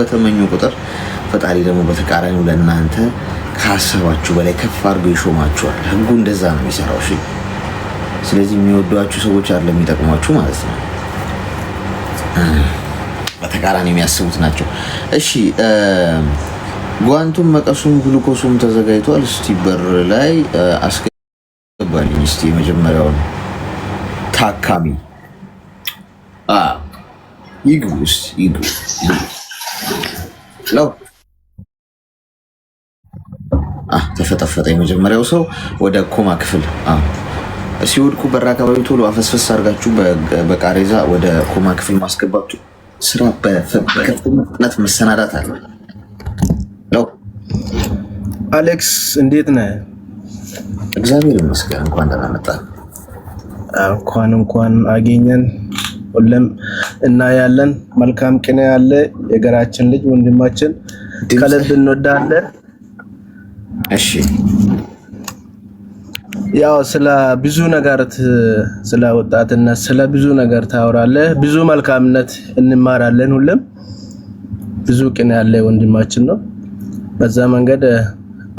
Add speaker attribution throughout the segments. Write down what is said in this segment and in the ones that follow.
Speaker 1: በተመኙ ቁጥር ፈጣሪ ደግሞ በተቃራኒው ለእናንተ ከሀሳባችሁ በላይ ከፍ አድርጎ ይሾማችኋል። ህጉ እንደዛ ነው የሚሰራው። እሺ፣ ስለዚህ የሚወዷችሁ ሰዎች አይደለም የሚጠቅሟችሁ ማለት ነው። በተቃራኒ የሚያስቡት ናቸው። እሺ፣ ጓንቱም መቀሱም ግሉኮሱም ተዘጋጅቷል። እስቲ በር ላይ አስገባልኝ እስቲ የመጀመሪያውን ታካሚ ይግቡ እስቲ ይግቡ። ተፈጠፈጠ። የመጀመሪያው ሰው ወደ ኮማ ክፍል ሲወድቁ በር አካባቢ ቶሎ አፈስፈስ አድርጋችሁ በቃሬዛ ወደ ኮማ ክፍል ማስገባቱ ስራ በከፍተኛ ፍጥነት መሰናዳት አለ።
Speaker 2: አሌክስ እንዴት ነህ?
Speaker 1: እግዚአብሔር ይመስገን። እንኳን ደህና መጣህ።
Speaker 2: እንኳን አገኘን። ሁሉም እናያለን። መልካም ቅኔ ያለ የሀገራችን ልጅ ወንድማችን ከልብ እንወዳለን።
Speaker 1: እሺ፣
Speaker 2: ያው ስለ ብዙ ነገር ስለ ወጣትነት ስለ ብዙ ነገር ታወራለህ። ብዙ መልካምነት እንማራለን። ሁሉም ብዙ ቅኔ ያለ ወንድማችን ነው። በዛ መንገድ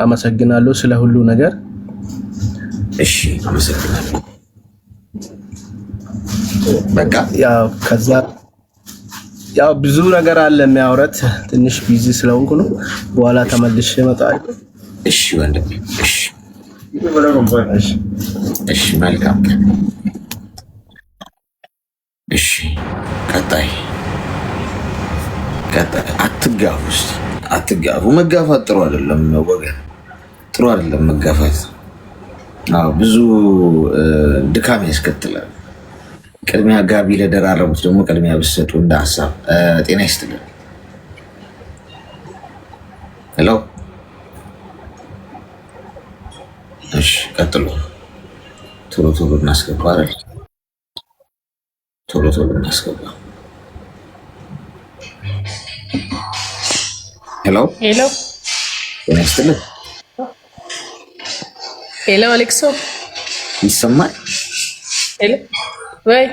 Speaker 2: አመሰግናለሁ ስለ ሁሉ ነገር።
Speaker 1: እሺ፣ አመሰግናለሁ። በቃ ያው ብዙ ነገር አለ የሚያወራት። ትንሽ ቢዚ ስለሆንኩ ነው። በኋላ ተመልሼ እመጣለሁ። እሺ ወንድሜ። እሺ፣ መልካም። እሺ፣ ቀጣይ አትጋፉ። እስቲ አትጋፉ። መጋፋት ጥሩ አይደለም ወገን፣ ጥሩ አይደለም መጋፋት። ብዙ ድካም ያስከትላል። ቅድሚያ ጋቢ ለደራረቡት ደግሞ ቅድሚያ ብትሰጡ እንደ ሀሳብ። ጤና ይስጥልን። ሄሎ። እሺ፣ ቀጥሉ። ቶሎ ቶሎ እናስገባ አይደል? ቶሎ እናስገባ። ሄሎ
Speaker 3: ሄሎ።
Speaker 1: ጤና ይስጥልን።
Speaker 3: ሄሎ አሌክሶ፣
Speaker 1: ይሰማል?
Speaker 3: ሄሎ ወይ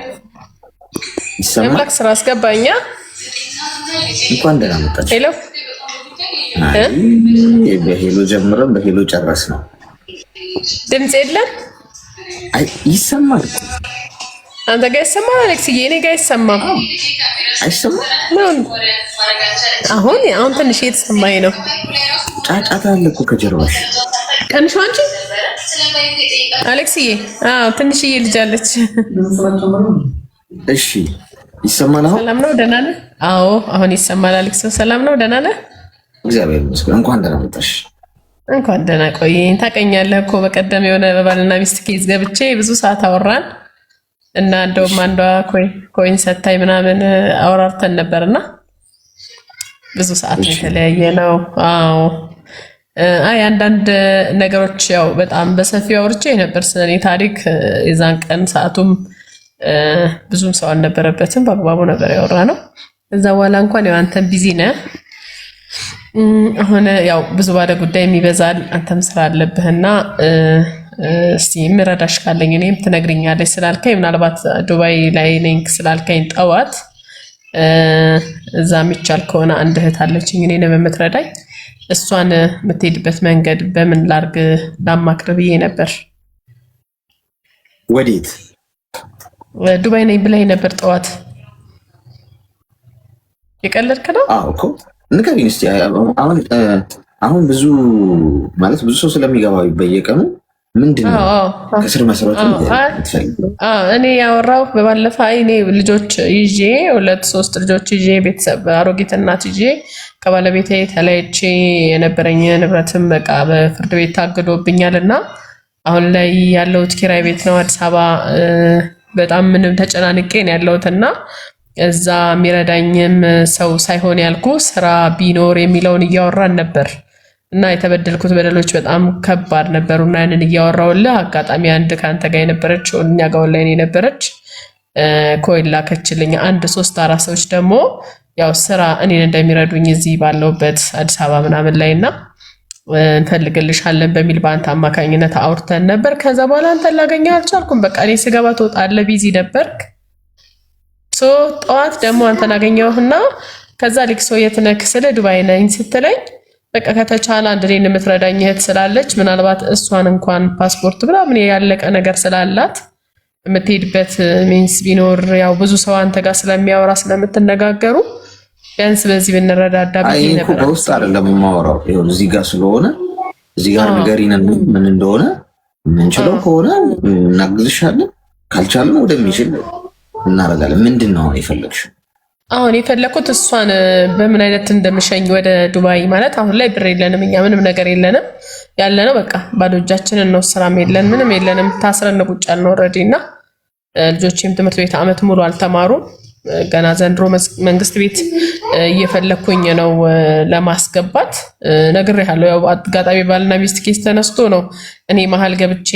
Speaker 1: ይሰማል?
Speaker 3: አምላክ ስራ አስገባኛ።
Speaker 1: እንኳን ደህና መጣች።
Speaker 3: ሄሎ።
Speaker 1: በሄሎ ጀምረን በሄሎ ጨረስ ነው።
Speaker 3: ድምጽ የለም።
Speaker 1: አይ ይሰማል።
Speaker 3: አንተ ጋር ይሰማል አሌክስዬ? እኔ ጋር ይሰማል።
Speaker 1: አይሰማም?
Speaker 3: አሁን ትንሽ እየተሰማኝ ነው።
Speaker 1: ጫጫታ አለ እኮ ከጀርባሽ።
Speaker 3: ቀንሽ አንቺ አሌክስዬ። ትንሽዬ ልጅ አለች።
Speaker 1: እሺ፣ ይሰማል አሁን?
Speaker 3: ሰላም ነው? ደህና ነህ? አዎ አሁን ይሰማል። አሌክስ ሰላም ነው? ደህና ነህ?
Speaker 1: እግዚአብሔር ይመስገን። እንኳን ደህና መጣሽ።
Speaker 3: እንኳን ደህና ቆየኝ። ታውቀኛለህ እኮ በቀደም የሆነ በባልና ሚስት ኬዝ ገብቼ ብዙ ሰዓት አወራን እና እንደውም አንዷ ኮይን ሰታይ ምናምን አወራርተን ነበርና ብዙ ሰዓት የተለያየ ነው። አዎ አንዳንድ ነገሮች ያው በጣም በሰፊው አውርቼ ነበር ስለኔ ታሪክ። የዛን ቀን ሰዓቱም ብዙም ሰው አልነበረበትም፣ በአግባቡ ነበር ያወራ ነው። እዛ በኋላ እንኳን ያው አንተም ቢዚ ነህ። አሁን ያው ብዙ ባለ ጉዳይ የሚበዛል፣ አንተም ስራ አለብህና እስቲ ምረዳሽ ካለኝ እኔም ትነግሪኛለሽ ስላልከኝ ምናልባት ዱባይ ላይ ነኝ ስላልከኝ ጠዋት እዛ የሚቻል ከሆነ አንድ እህት አለችኝ እኔንም የምትረዳኝ፣ እሷን የምትሄድበት መንገድ በምን ላርግ ላማክር ብዬ ነበር።
Speaker 1: ወዴት?
Speaker 3: ዱባይ ነኝ ብለኝ ነበር ጠዋት። የቀለድክ ነው?
Speaker 1: አዎ እኮ ንገሪኝ እስቲ። አሁን ብዙ ማለት ብዙ ሰው ስለሚገባው በየቀኑ ምንድን ነው ከስር መሰረቱ?
Speaker 3: እኔ ያወራው በባለፈ እኔ ልጆች ይዤ 2-3 ልጆች ይዤ ቤተሰብ አሮጊት እናት ይዤ ከባለቤቴ ተለያይቼ የነበረኝ ንብረትም በቃ በፍርድ ቤት ታግዶብኛል እና አሁን ላይ ያለሁት ኪራይ ቤት ነው አዲስ አበባ። በጣም ምንም ተጨናንቄ ነው ያለሁትና እዛ የሚረዳኝም ሰው ሳይሆን ያልኩ ስራ ቢኖር የሚለውን እያወራን ነበር እና የተበደልኩት በደሎች በጣም ከባድ ነበሩና ያንን እያወራውልህ አጋጣሚ አንድ ከአንተ ጋር የነበረች እኛ ጋር ላይ የነበረች ኮይን ላከችልኝ። 1-3-4 ሰዎች ደግሞ ያው ስራ እኔን እንደሚረዱኝ እዚህ ባለውበት አዲስ አበባ ምናምን ላይና እንፈልግልሻለን በሚል በአንተ አማካኝነት አውርተን ነበር። ከዛ በኋላ አንተን ላገኘህ አልቻልኩም። በቃ እኔ ስገባ ትወጣለህ፣ ቢዚ ነበርክ። ጠዋት ደግሞ አንተን አገኘሁና ከዛ ሊክሶ የት ነህ ስለ ዱባይ ነኝ ስትለኝ በቃ ከተቻለ አንድ እኔን የምትረዳኝ እህት ስላለች ምናልባት እሷን እንኳን ፓስፖርት ብላ ምን ያለቀ ነገር ስላላት የምትሄድበት ሚንስ ቢኖር ያው ብዙ ሰው አንተ ጋር ስለሚያወራ ስለምትነጋገሩ ቢያንስ በዚህ ብንረዳዳ ብዬ ነበር።
Speaker 1: በውስጥ አይደለም የማወራው ይሁን እዚህ ጋር ስለሆነ እዚህ ጋር ንገሪን ምን እንደሆነ ምንችለው ከሆነ እናግዝሻለን፣ ካልቻለን ወደሚችል እናረጋለን። ምንድን ነው የፈለግሽው?
Speaker 3: አሁን የፈለኩት እሷን በምን አይነት እንደምሸኝ ወደ ዱባይ ማለት አሁን ላይ ብር የለንም እኛ ምንም ነገር የለንም ያለነው በቃ ባዶ እጃችንን ነው። ስራም የለን ምንም የለንም። ታስረን ቁጭ ያልነው ኦልሬዲ እና ልጆቼም ትምህርት ቤት አመት ሙሉ አልተማሩም። ገና ዘንድሮ መንግስት ቤት እየፈለኩኝ ነው ለማስገባት ነግሬሃለሁ። ያው አጋጣሚ ባልና ሚስት ኬስ ተነስቶ ነው እኔ መሀል ገብቼ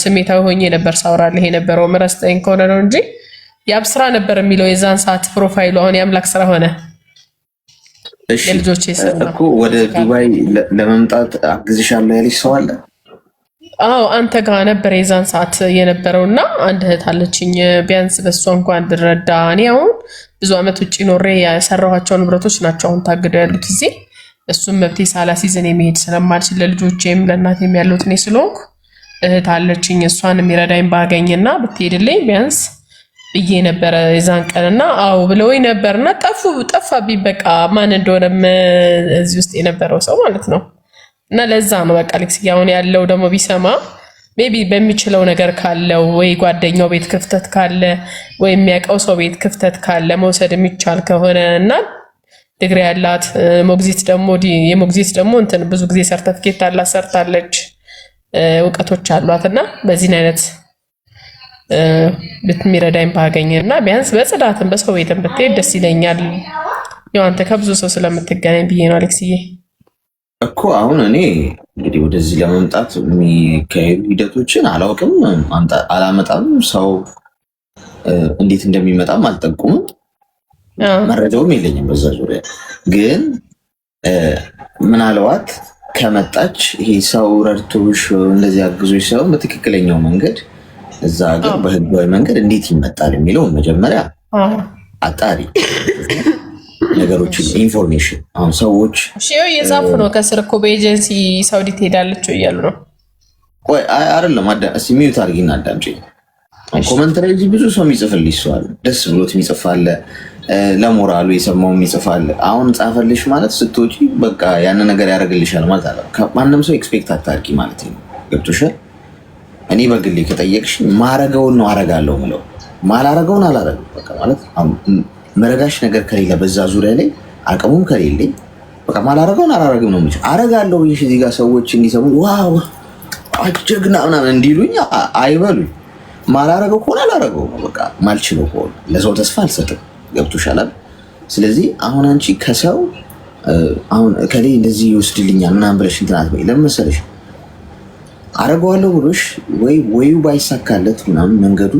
Speaker 3: ስሜታዊ ሆኜ ነበር ሳወራልህ የነበረው ምረስጠኝ ከሆነ ነው እንጂ ያብስራ ነበር የሚለው የዛን ሰዓት ፕሮፋይሉ አሁን የአምላክ ስራ ሆነ።
Speaker 1: እሺ እኮ ወደ ዱባይ ለመምጣት አግዝሻለሁ ያለሽ ሰው አለ?
Speaker 3: አዎ አንተ ጋር ነበር የዛን ሰዓት የነበረውና አንድ እህት አለችኝ ቢያንስ በሷ እንኳን ብረዳ። እኔ አሁን ብዙ አመት ውጪ ኖሬ ያሰራኋቸው ንብረቶች ናቸው አሁን ታግደው ያሉት እዚህ። እሱም መብቴ ሳላሲዝ እኔ መሄድ ስለማልችል ለልጆቼም ለእናቴም ያለሁት እኔ ስለሆንኩ እህት አለችኝ እሷን የሚረዳኝ ባገኝና ብትሄድልኝ ቢያንስ ብዬ ነበረ የዛን ቀንና አው ብለውኝ ነበርና ጠፋብኝ። በቃ ማን እንደሆነም እዚህ ውስጥ የነበረው ሰው ማለት ነው። እና ለዛ ነው በቃ ልክስያውን ያለው ደግሞ ቢሰማ ሜቢ በሚችለው ነገር ካለው ወይ ጓደኛው ቤት ክፍተት ካለ ወይ የሚያውቀው ሰው ቤት ክፍተት ካለ መውሰድ የሚቻል ከሆነ እና ዲግሪ ያላት ሞግዚት ደግሞ እንትን ብዙ ጊዜ ሰርተፍኬት አላት ሰርታለች እውቀቶች አሏትና በዚህ አይነት ብትሚረዳኝ ባገኝና ቢያንስ በጽዳትም በሰው ቤትም ብትሄድ ደስ ይለኛል። ያው አንተ ከብዙ ሰው ስለምትገናኝ ብዬ ነው አሌክስዬ።
Speaker 1: እኮ አሁን እኔ እንግዲህ ወደዚህ ለመምጣት የሚካሄዱ ሂደቶችን አላውቅም፣ አላመጣም፣ ሰው እንዴት እንደሚመጣም አልጠቁምም፣ መረጃውም የለኝም በዛ ዙሪያ። ግን ምናልባት ከመጣች ይሄ ሰው ረድቶሽ እንደዚህ አግዞሽ ሳይሆን በትክክለኛው መንገድ እዛ ሀገር በህጋዊ መንገድ እንዴት ይመጣል የሚለውን መጀመሪያ አጣሪ ነገሮችን ኢንፎርሜሽን አሁን ሰዎች
Speaker 3: የጻፉ ነው ከስር እኮ በኤጀንሲ ሳውዲ ትሄዳለች እያሉ ነው።
Speaker 1: ቆይ አይደለም እስኪ ሚዩት አድርጊና አዳምጪኝ። ኮመንት ላይ ብዙ ሰው የሚጽፍልሽ ሰው አለ፣ ደስ ብሎት የሚጽፍ አለ፣ ለሞራሉ የሰማው የሚጽፍ አለ። አሁን ጻፈልሽ ማለት ስትወጪ በቃ ያን ነገር ያደርግልሻል ማለት አለ። ማንም ሰው ኤክስፔክት አታርጊ ማለት ነው። ገብቶሻል? እኔ በግሌ ከጠየቅሽ ማረገውን ነው አረጋለሁ ምለው፣ ማላረገውን አላረግም በቃ ማለት መረዳሽ ነገር ከሌለ በዛ ዙሪያ ላይ አቅሙም ከሌለኝ በቃ ማላረገውን አላረግም ነው የምልሽ። አረጋለሁ ብዬሽ እዚህ ጋር ሰዎች እንዲሰሙ ዋው አጀግና ምናምን እንዲሉኝ አይበሉኝ። ማላረገው ከሆነ አላረገው ነው በቃ። ማልችለው ከሆነ ለሰው ተስፋ አልሰጥም። ገብቶሻል? ስለዚህ አሁን አንቺ ከሰው አሁን ከሌ እንደዚህ ይወስድልኛል ምናምን ብለሽ እንትን አትበይ። ለምን መሰለሽ አረገዋለሁ ብሎሽ ወይ ባይሳካለት ምናምን መንገዱ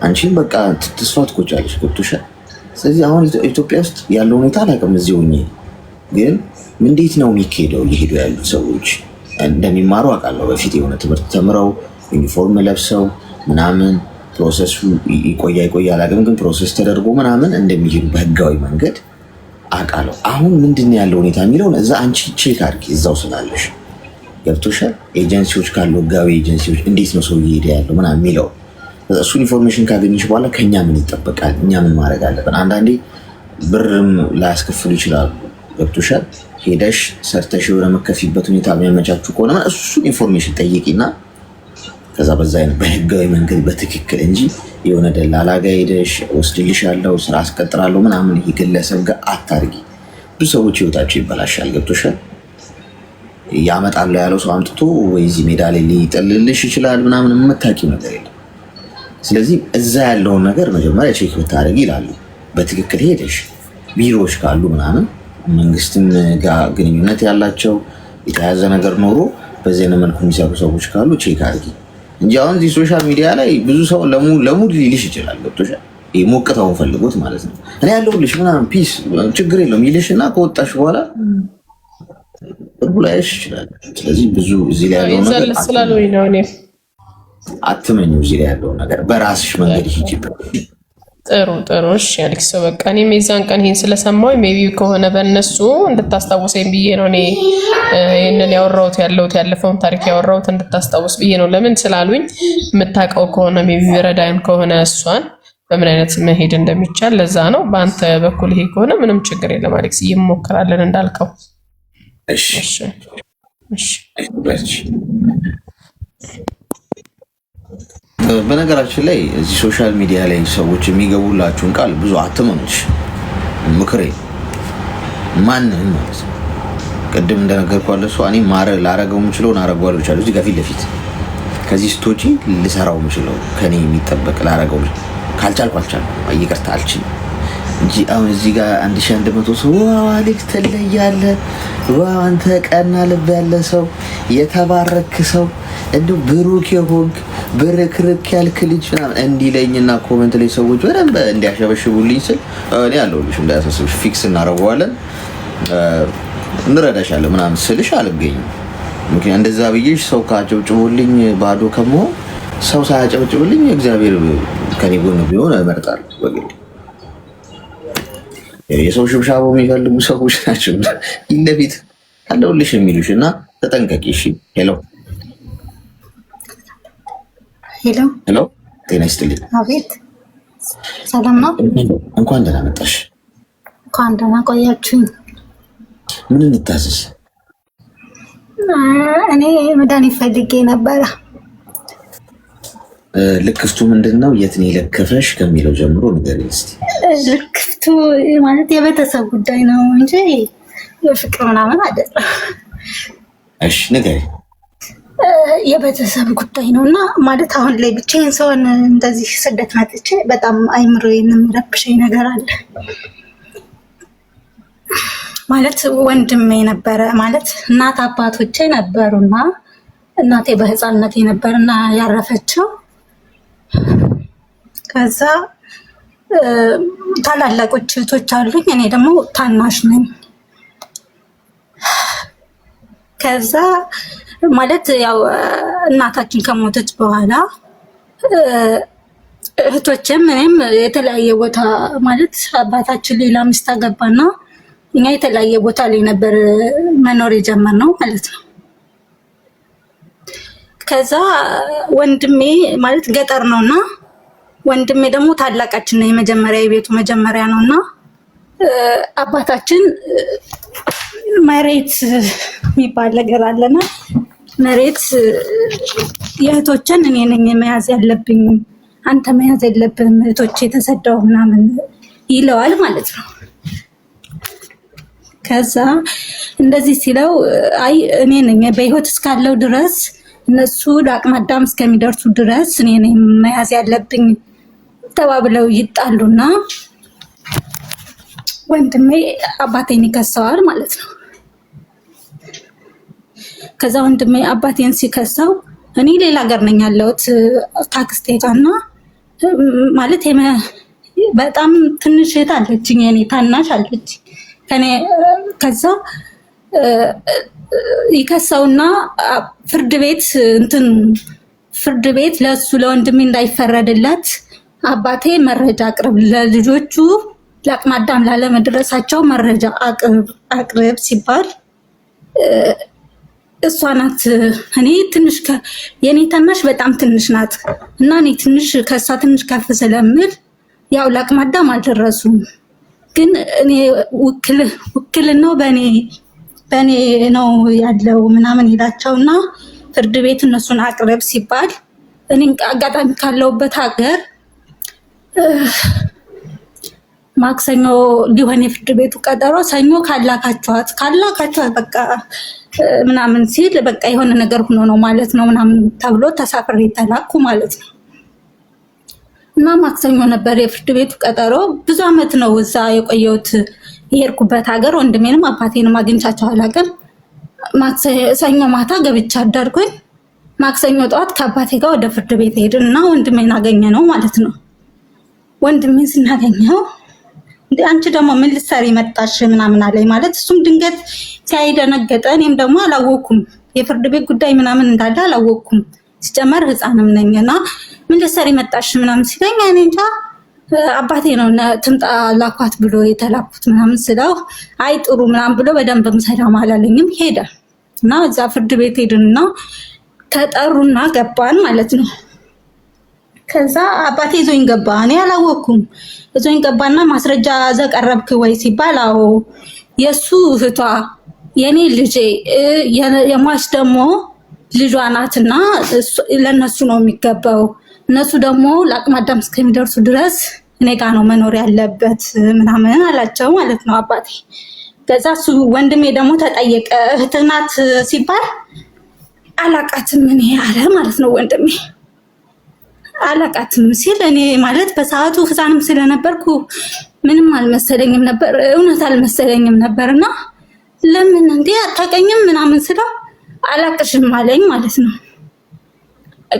Speaker 1: አንቺን በቃ ተስፋ ትቆጫለሽ። ገብቶሻል? ስለዚህ አሁን ኢትዮጵያ ውስጥ ያለው ሁኔታ አላውቅም። እዚህ ሆኜ ግን እንዴት ነው የሚካሄደው? እየሄዱ ያሉት ሰዎች እንደሚማሩ አውቃለሁ። በፊት የሆነ ትምህርት ተምረው ዩኒፎርም ለብሰው ምናምን ፕሮሰሱ ይቆያ አላውቅም፣ ግን ፕሮሰስ ተደርጎ ምናምን እንደሚሄዱ በህጋዊ መንገድ አውቃለሁ። አሁን ምንድን ያለው ሁኔታ የሚለውን እዛ አንቺ ቼክ አድርጊ እዛው ስላለሽ። ገብቶሻል? ኤጀንሲዎች ካሉ ህጋዊ ኤጀንሲዎች እንዴት ነው ሰው እየሄደ ያለው ምናምን የሚለው እሱን ኢንፎርሜሽን ካገኘሽ በኋላ ከኛ ምን ይጠበቃል፣ እኛ ምን ማድረግ አለብን። አንዳንዴ ብርም ላያስከፍሉ ይችላሉ። ገብቶሻል? ሄደሽ ሰርተሽ የሆነ መከፊበት ሁኔታ የሚያመቻቹ ከሆነ እሱን ኢንፎርሜሽን ጠይቂና ከዛ በዛ አይነት በህጋዊ መንገድ በትክክል እንጂ የሆነ ደላላ ጋ ሄደሽ ወስድልሻለሁ ስራ አስቀጥራለሁ ምናምን ይሄ ግለሰብ ጋር አታርጊ። ብዙ ሰዎች ህይወታቸው ይበላሻል። ገብቶሻል? ያመጣለሁ ያለው ሰው አምጥቶ ወይ እዚህ ሜዳ ላይ ሊጥልልሽ ይችላል ምናምን የምታውቂው ነገር የለም። ስለዚህ እዛ ያለውን ነገር መጀመሪያ ቼክ ብታደርጊ ይላሉ። በትክክል ሄደሽ ቢሮዎች ካሉ ምናምን መንግስትም ጋር ግንኙነት ያላቸው የተያዘ ነገር ኖሮ በዚህ አይነት መልኩ የሚሰሩ ሰዎች ካሉ ቼክ አድርጊ እንጂ አሁን እዚህ ሶሻል ሚዲያ ላይ ብዙ ሰው ለሙድ ሊልሽ ይችላል። ገብቶሻል? ይሄ ሞቅታውን ፈልጎት ማለት ነው። እኔ ያለሁልሽ ምናምን ፒስ ችግር የለውም ይልሽ እና ከወጣሽ በኋላ ላይሽ ይችላል። ስለዚህ ብዙ እዚህ ላይ ያለው ነገር አትመኙ። እዚህ ላይ ያለው ነገር በራስሽ መንገድ ሂጂ።
Speaker 3: ጥሩ እሺ አሌክስ በቃ እኔም የዛን ቀን ይሄን ስለሰማው ሜቢ ከሆነ በእነሱ እንድታስታውሰኝ ብዬ ነው እኔ ይሄንን ያለፈውን ታሪክ ያወራሁት እንድታስታውስ ብዬ ነው። ለምን ስላሉኝ የምታውቀው ከሆነ ሜቢ ረዳይም ከሆነ እሷን በምን አይነት መሄድ እንደሚቻል ለዛ ነው። በአንተ በኩል ይሄ ከሆነ ምንም ችግር የለም አሌክስ ይሞክራለን እንዳልከው። እሺ
Speaker 1: በነገራችን ላይ እዚህ ሶሻል ሚዲያ ላይ ሰዎች የሚገቡላችሁን ቃል ብዙ አትመኑሽ። ምክሬ ማንንም ማለት ነው። ቅድም እንደነገርኳለሁ እኔ ላረገው የምችለውን አረጋለሁ ይችላል። እዚህ ጋር ፊት ለፊት ከዚህ ስቶጪ ልሰራው የምችለው ከኔ የሚጠበቅ ላረገው ካልቻልኩ ይቅርታ አልችልም እንጂ አሁን እዚህ ጋር 1100 ሰው ዋው አሌክስ ትለያለህ፣ ዋው አንተ ቀና ልብ ያለ ሰው፣ የተባረክ ሰው፣ እንደው ብሩክ የሆንክ ብርክርክ ያልክ ልጅ ምናምን እንዲለኝና ኮሜንት ላይ ሰዎች በደንብ እንዲያሸበሽቡልኝ ስል እኔ አለሁልሽ እንዳያሳስብሽ ፊክስ እናደርገዋለን እንረዳሻለን ምናምን ስልሽ አልገኝም። ምክንያቱም እንደዛ ብዬሽ ሰው ካጨብጭቦልኝ ባዶ ከመሆን ሰው ሳያጨብጭብልኝ እግዚአብሔር ከኔ ጎን ቢሆን እመርጣለሁ በግሌ። የሰው ሽብሻቦ የሚፈልጉ ሰዎች ናቸው ይለፊት አለሁልሽ የሚሉሽ እና ተጠንቀቂ እሺ። ሄሎ ጤና ይስጥልኝ።
Speaker 4: አቤት ሰላም ነው?
Speaker 1: እንኳን ደህና መጣሽ።
Speaker 4: እንኳን ደህና ቆያችሁኝ።
Speaker 1: ምን እንታዘዝ?
Speaker 4: እኔ መድኃኒት ፈልጌ ነበረ።
Speaker 1: ልክፍቱ ምንድነው? የት ነው የለከፈሽ ከሚለው ጀምሮ ንገሪኝ እስኪ።
Speaker 4: ልክፍቱ ማለት የቤተሰብ ጉዳይ ነው እንጂ የፍቅር ምናምን አይደለም።
Speaker 1: እሺ ንገሪኝ።
Speaker 4: የቤተሰብ ጉዳይ ነው እና ማለት አሁን ላይ ብቻዬን ሰውን እንደዚህ ስደት መጥቼ በጣም አይምሮዬን የሚረብሸኝ ነገር አለ። ማለት ወንድሜ ነበረ ማለት እናት አባቶቼ ነበሩና እናቴ በህፃንነቴ ነበርና ያረፈችው። ከዛ ታላላቆች እህቶች አሉኝ፣ እኔ ደግሞ ታናሽ ነኝ። ከዛ ማለት ያው እናታችን ከሞተች በኋላ እህቶችም እኔም የተለያየ ቦታ ማለት አባታችን ሌላ ሚስት አገባና እኛ የተለያየ ቦታ ላይ ነበር መኖር የጀመርነው ማለት ነው። ከዛ ወንድሜ ማለት ገጠር ነውና ወንድሜ ደግሞ ታላቃችን ነው፣ የመጀመሪያ የቤቱ መጀመሪያ ነውና አባታችን መሬት የሚባል ነገር አለና መሬት የእህቶችን እኔ ነኝ መያዝ ያለብኝ፣ አንተ መያዝ የለብህም እህቶቼ ተሰደው ምናምን ይለዋል ማለት ነው። ከዛ እንደዚህ ሲለው አይ እኔ ነኝ በህይወት እስካለው ድረስ እነሱ ለአቅመ አዳም እስከሚደርሱ ድረስ እኔ ነኝ መያዝ ያለብኝ ተባብለው ይጣሉና ወንድሜ አባቴን ይከሰዋል ማለት ነው። ከዛ ወንድሜ አባቴን ሲከሰው እኔ ሌላ ሀገር ነኝ ያለሁት ከአክስቴ ጋርና ማለት በጣም ትንሽ እህት አለችኝ፣ የኔ ታናሽ አለች ከኔ። ከዛ ይከሰውና ፍርድ ቤት ለሱ ለወንድሜ እንዳይፈረድለት አባቴ መረጃ አቅርብ፣ ለልጆቹ ለአቅመ አዳም ላለመድረሳቸው መረጃ አቅርብ ሲባል እሷ ናት። እኔ ትንሽ የኔ ታናሽ በጣም ትንሽ ናት እና እኔ ትንሽ ከሷ ትንሽ ከፍ ስለምል ያው ለአቅመ አዳም አልደረሱም፣ ግን እኔ ውክልናው በእኔ ነው ያለው ምናምን ይላቸውና ፍርድ ቤት እነሱን አቅርብ ሲባል እኔ አጋጣሚ ካለውበት ሀገር ማክሰኞ ሊሆን የፍርድ ቤቱ ቀጠሮ ሰኞ ካላካቸዋት በቃ ምናምን ሲል በቃ የሆነ ነገር ሆኖ ነው ማለት ነው ምናምን ተብሎ ተሳፍሬ ተላኩ ማለት ነው። እና ማክሰኞ ነበር የፍርድ ቤቱ ቀጠሮ። ብዙ አመት ነው እዛ የቆየሁት የሄድኩበት ሀገር። ወንድሜንም አባቴንም አግኝቻቸው አላውቅም። ሰኞ ማታ ገብቻ አደርኩኝ። ማክሰኞ ጠዋት ከአባቴ ጋር ወደ ፍርድ ቤት ሄድን እና ወንድሜን አገኘ ነው ማለት ነው። ወንድሜን ስናገኘው እንዴ አንቺ ደግሞ ምን ልትሰሪ መጣሽ ምናምን አለኝ ማለት እሱም ድንገት ሲያይ ደነገጠ። እኔም ደግሞ አላወኩም የፍርድ ቤት ጉዳይ ምናምን እንዳለ አላወኩም። ሲጀመር ህፃንም ነኝና ምን ልትሰሪ መጣሽ ምናምን ሲለኝ እኔ እንጃ አባቴ ነው ትምጣ ላኳት ብሎ የተላኩት ምናምን ስለው አይ ጥሩ ምናምን ብሎ በደንብ ሰላም አላለኝም ሄደ እና እዛ ፍርድ ቤት ሄድንና ተጠሩና ገባን ማለት ነው። ከዛ አባቴ ይዞኝ ገባ። እኔ አላወኩም። ይዞኝ ገባና ማስረጃ ዘቀረብክ ወይ ሲባል አዎ የሱ እህቷ የኔ ልጄ የሟች ደግሞ ልጇ ናትና ለነሱ ነው የሚገባው። እነሱ ደግሞ ለአቅመ አዳም እስከሚደርሱ ድረስ እኔ ጋር ነው መኖር ያለበት ምናምን አላቸው ማለት ነው አባቴ። ከዛ እሱ ወንድሜ ደግሞ ተጠየቀ። እህትህ ናት ሲባል አላቃትም እኔ አለ ማለት ነው ወንድሜ። አላቃትም ሲል እኔ ማለት በሰዓቱ ህፃንም ስለነበርኩ ምንም አልመሰለኝም ነበር፣ እውነት አልመሰለኝም ነበርና ለምን እንዴ አታውቀኝም ምናምን ስለው አላቅሽም አለኝ ማለት ነው።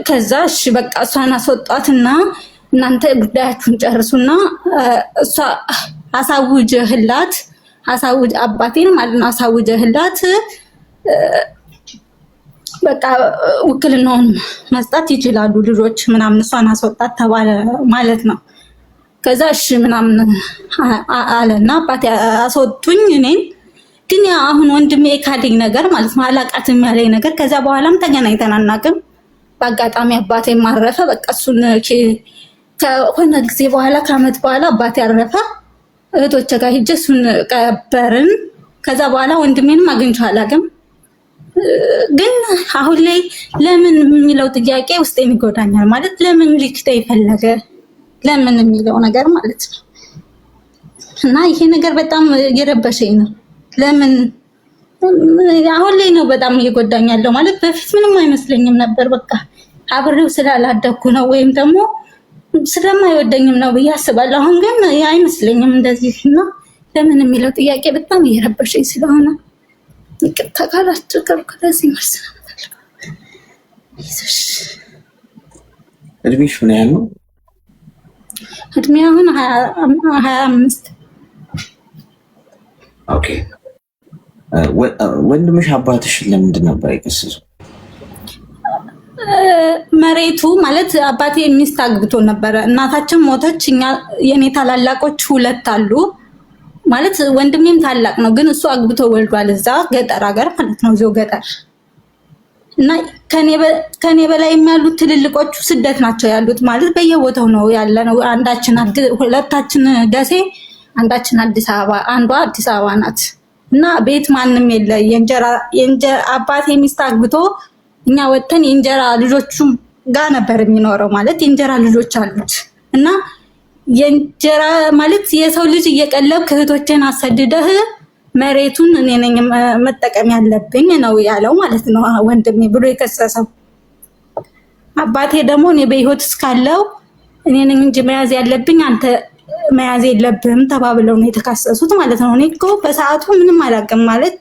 Speaker 4: ከዛ እሺ በቃ እሷን አስወጣትና እናንተ ጉዳያችሁን ጨርሱና እሷ አሳውጀህላት አባቴን ማለት ነው አሳውጀህላት በቃ ውክልናውን መስጠት ይችላሉ ልጆች ምናምን እሷን አስወጣት ተባለ ማለት ነው። ከዛ እሺ ምናምን አለና አባቴ አስወጡኝ። እኔን ግን ያ አሁን ወንድሜ ካደኝ ነገር ማለት ነው አላቃትም ያለኝ ነገር ከዛ በኋላም ተገናኝተን አናውቅም። በአጋጣሚ አባቴ ማረፈ። በቃ እሱን ከሆነ ጊዜ በኋላ ከአመት በኋላ አባቴ አረፈ። እህቶቼ ጋር ሂጅ እሱን ቀበርን። ከዛ በኋላ ወንድሜንም አግኝቼው አላውቅም። ግን አሁን ላይ ለምን የሚለው ጥያቄ ውስጤን ይጎዳኛል። ማለት ለምን ሊክደኝ ፈለገ ለምን የሚለው ነገር ማለት ነው። እና ይሄ ነገር በጣም እየረበሸኝ ነው። ለምን አሁን ላይ ነው በጣም እየጎዳኝ ያለው። ማለት በፊት ምንም አይመስለኝም ነበር። በቃ አብሬው ስላላደኩ ነው ወይም ደግሞ ስለማይወደኝም ነው ብዬ አስባለሁ። አሁን ግን አይመስለኝም እንደዚህ እና ለምን የሚለው ጥያቄ በጣም እየረበሸኝ ስለሆነ ይቅርታ ካላችሁ ከዚህ መልስ ነው የምፈልገው።
Speaker 1: እድሜሽ ምን ያህል ነው?
Speaker 4: እድሜ አሁን 25።
Speaker 1: ኦኬ። ወንድምሽ አባትሽ ለምንድን ነበር የከሰሰው?
Speaker 4: መሬቱ ማለት አባቴ ሚስት አግብቶ ነበረ። እናታችን ሞተች። እኛ የኔ ታላላቆች 2 አሉ። ማለት ወንድሜም ታላቅ ነው ግን እሱ አግብቶ ወልዷል እዛ ገጠር ሀገር ማለት ነው እዚሁ ገጠር። እና ከኔ በላይ የሚያሉት ትልልቆቹ ስደት ናቸው ያሉት። ማለት በየቦታው ነው ያለነው። ሁለታችን ደሴ፣ አንዳችን አዲስ አበባ፣ አንዷ አዲስ አበባ ናት። እና ቤት ማንም የለ። የእንጀራ አባቴ ሚስት አግብቶ እኛ ወጥተን የእንጀራ ልጆቹ ጋር ነበር የሚኖረው። ማለት የእንጀራ ልጆች አሉት እና የእንጀራ ማለት የሰው ልጅ እየቀለብ እህቶቼን አሰድደህ መሬቱን እኔ ነኝ መጠቀም ያለብኝ ነው ያለው ማለት ነው ወንድሜ ብሎ የከሰሰው። አባቴ ደግሞ እኔ በህይወት እስካለው እኔ ነኝ እንጂ መያዝ ያለብኝ አንተ መያዝ የለብህም ተባብለው ነው የተካሰሱት ማለት ነው። እኔ እኮ በሰዓቱ ምንም አላውቅም ማለት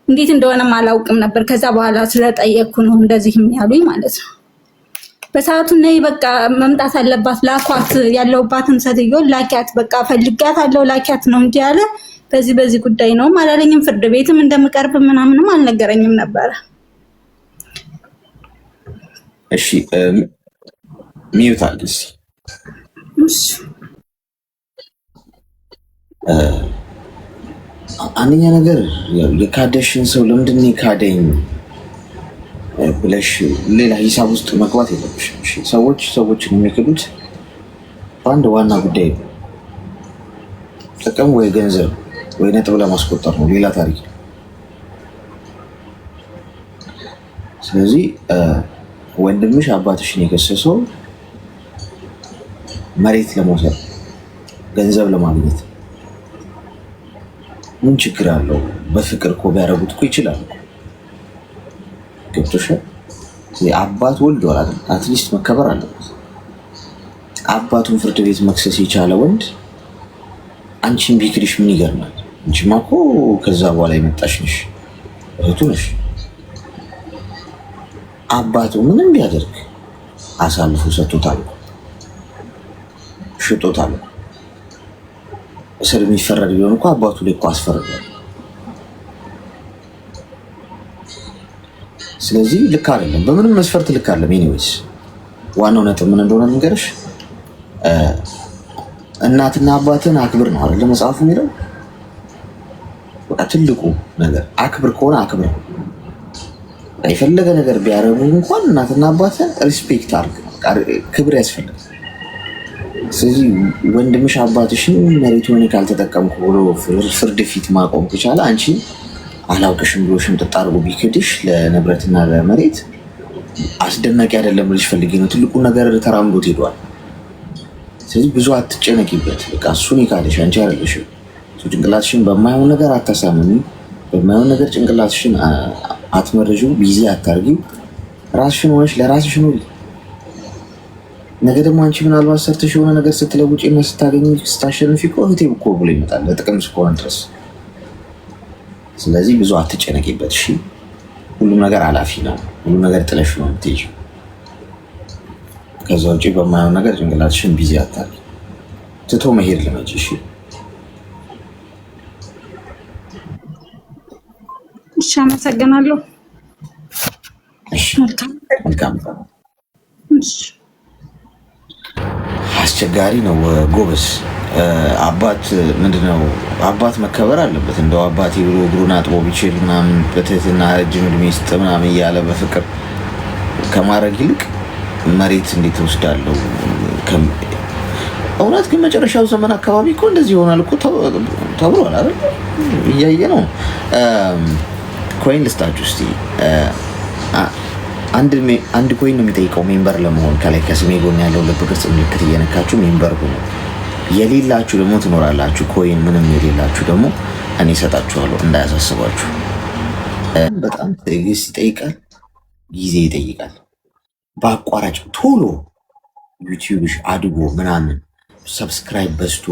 Speaker 4: እንዴት እንደሆነም አላውቅም ነበር። ከዛ በኋላ ስለጠየቅኩ ነው እንደዚህ የሚያሉኝ ማለት ነው። በሰዓቱ ነይ በቃ መምጣት አለባት ላኳት፣ ያለውባትን ሴትዮ ላኪያት፣ በቃ ፈልጋት አለው ላኪያት ነው እንጂ ያለ በዚህ ጉዳይ ነው አላለኝም። ፍርድ ቤትም እንደምቀርብ ምናምንም አልነገረኝም ነበር።
Speaker 1: እሺ ሚዩት አድርጊ።
Speaker 4: እሺ
Speaker 1: አንደኛ ነገር የካደሽን ሰው ለምንድን ነው የካደኝ ብለሽ ሌላ ሂሳብ ውስጥ መግባት የለብሽም። እሺ ሰዎችን የሚክዱት በአንድ ዋና ጉዳይ ነው። ጥቅም ወይ ገንዘብ ወይ ነጥብ ለማስቆጠር ነው፣ ሌላ ታሪክ ነው። ስለዚህ ወንድምሽ አባትሽን የከሰሰው መሬት ለመውሰድ ገንዘብ ለማግኘት ምን ችግር አለው? በፍቅር እኮ ቢያደርጉት እኮ ይችላል። ገብቶሻል? አባት ወልዷል አይደል? አትሊስት መከበር አለበት። አባቱን ፍርድ ቤት መክሰስ የቻለ ወንድ አንቺን ቢክድሽ ምን ይገርማል? አንቺማ እኮ ከዛ በኋላ የመጣሽ ነሽ፣ እህቱ ነሽ። አባቱ ምንም ቢያደርግ አሳልፎ ሰጥቶታል፣ ሽጦታል። እስር የሚፈረድ ቢሆን እኮ አባቱ ላይ እኮ አስፈርዷል። ስለዚህ ልክ አይደለም፣ በምንም መስፈርት ልክ አይደለም። ኤኒዌይስ ዋናው ነጥብ ምን እንደሆነ ልንገርሽ። እናትና አባትን አክብር ነው አይደል መጽሐፉ የሚለው። በቃ ትልቁ ነገር አክብር ከሆነ አክብር። የፈለገ ነገር ቢያረጉ እንኳን እናትና አባትን ሪስፔክት አድርግ። ክብር ያስፈልጋል። ስለዚህ ወንድምሽ አባትሽን መሬቱን ካልተጠቀምኩ ብሎ ፍርድ ፊት ማቆም ከቻለ አንቺ አላውቅሽም ብሎ ሽምጥጥ አድርጎ ቢክድሽ ለንብረትና ለመሬት አስደናቂ አይደለም ልጅ ፈልጊ ነው። ትልቁን ነገር ተራምዶት ሄዷል። ስለዚህ ብዙ አትጨነቂበት። በቃ እሱን ይካልሽ አንቺ አይደለሽም። ጭንቅላትሽን በማይሆን ነገር አታሳምሚ። በማይሆን ነገር ጭንቅላትሽን አትመርዢው። ቢዚ አታርጊው። ራስሽን ሆነሽ ለራስሽ ኑሪ። ነገ ደግሞ አንቺ ምናልባት ሰርተሽ የሆነ ነገር ስትለውጪ እና ስታገኝ ስታሸንፊ እኮ እህቴ እኮ ብሎ ይመጣል ለጥቅም እስከሆነ ድረስ። ስለዚህ ብዙ አትጨነቂበት። እሺ፣ ሁሉም ነገር አላፊ ነው። ሁሉም ነገር ጥለሽ ነው የምትሄጂው። ከዛ ውጭ በማይሆን ነገር ጭንቅላትሽን ቢዚ አታርጊ። ትቶ መሄድ ልመጪ። እሺ፣
Speaker 4: እሺ፣ አመሰግናለሁ።
Speaker 1: እሺ፣ መልካም።
Speaker 4: እሺ፣
Speaker 1: አስቸጋሪ ነው ጎበዝ። አባት ምንድነው አባት መከበር አለበት። እንደው አባቴ ብሎ እግሩን አጥቦ ቢችል ምናምን በትህትና ረጅም እድሜ ስጥ ምናምን እያለ በፍቅር ከማድረግ ይልቅ መሬት እንዴት ወስዳለሁ። እውነት ግን መጨረሻው ዘመን አካባቢ እኮ እንደዚህ ይሆናል እኮ ተብሏል አይደል? እያየ ነው። ኮይን ልስጣችሁ እስቲ። አንድ ኮይን ነው የሚጠይቀው ሜምበር ለመሆን። ከላይ ከስሜ ጎን ያለው ልብ ቅርጽ ምልክት እየነካችሁ ሜምበር ሁኑ። የሌላችሁ ደግሞ ትኖራላችሁ። ኮይን ምንም የሌላችሁ ደግሞ እኔ እሰጣችኋለሁ፣ እንዳያሳስባችሁ። በጣም ትዕግስት ይጠይቃል፣ ጊዜ ይጠይቃል። በአቋራጭ ቶሎ ዩቲዩብሽ አድጎ ምናምን ሰብስክራይብ በዝቶ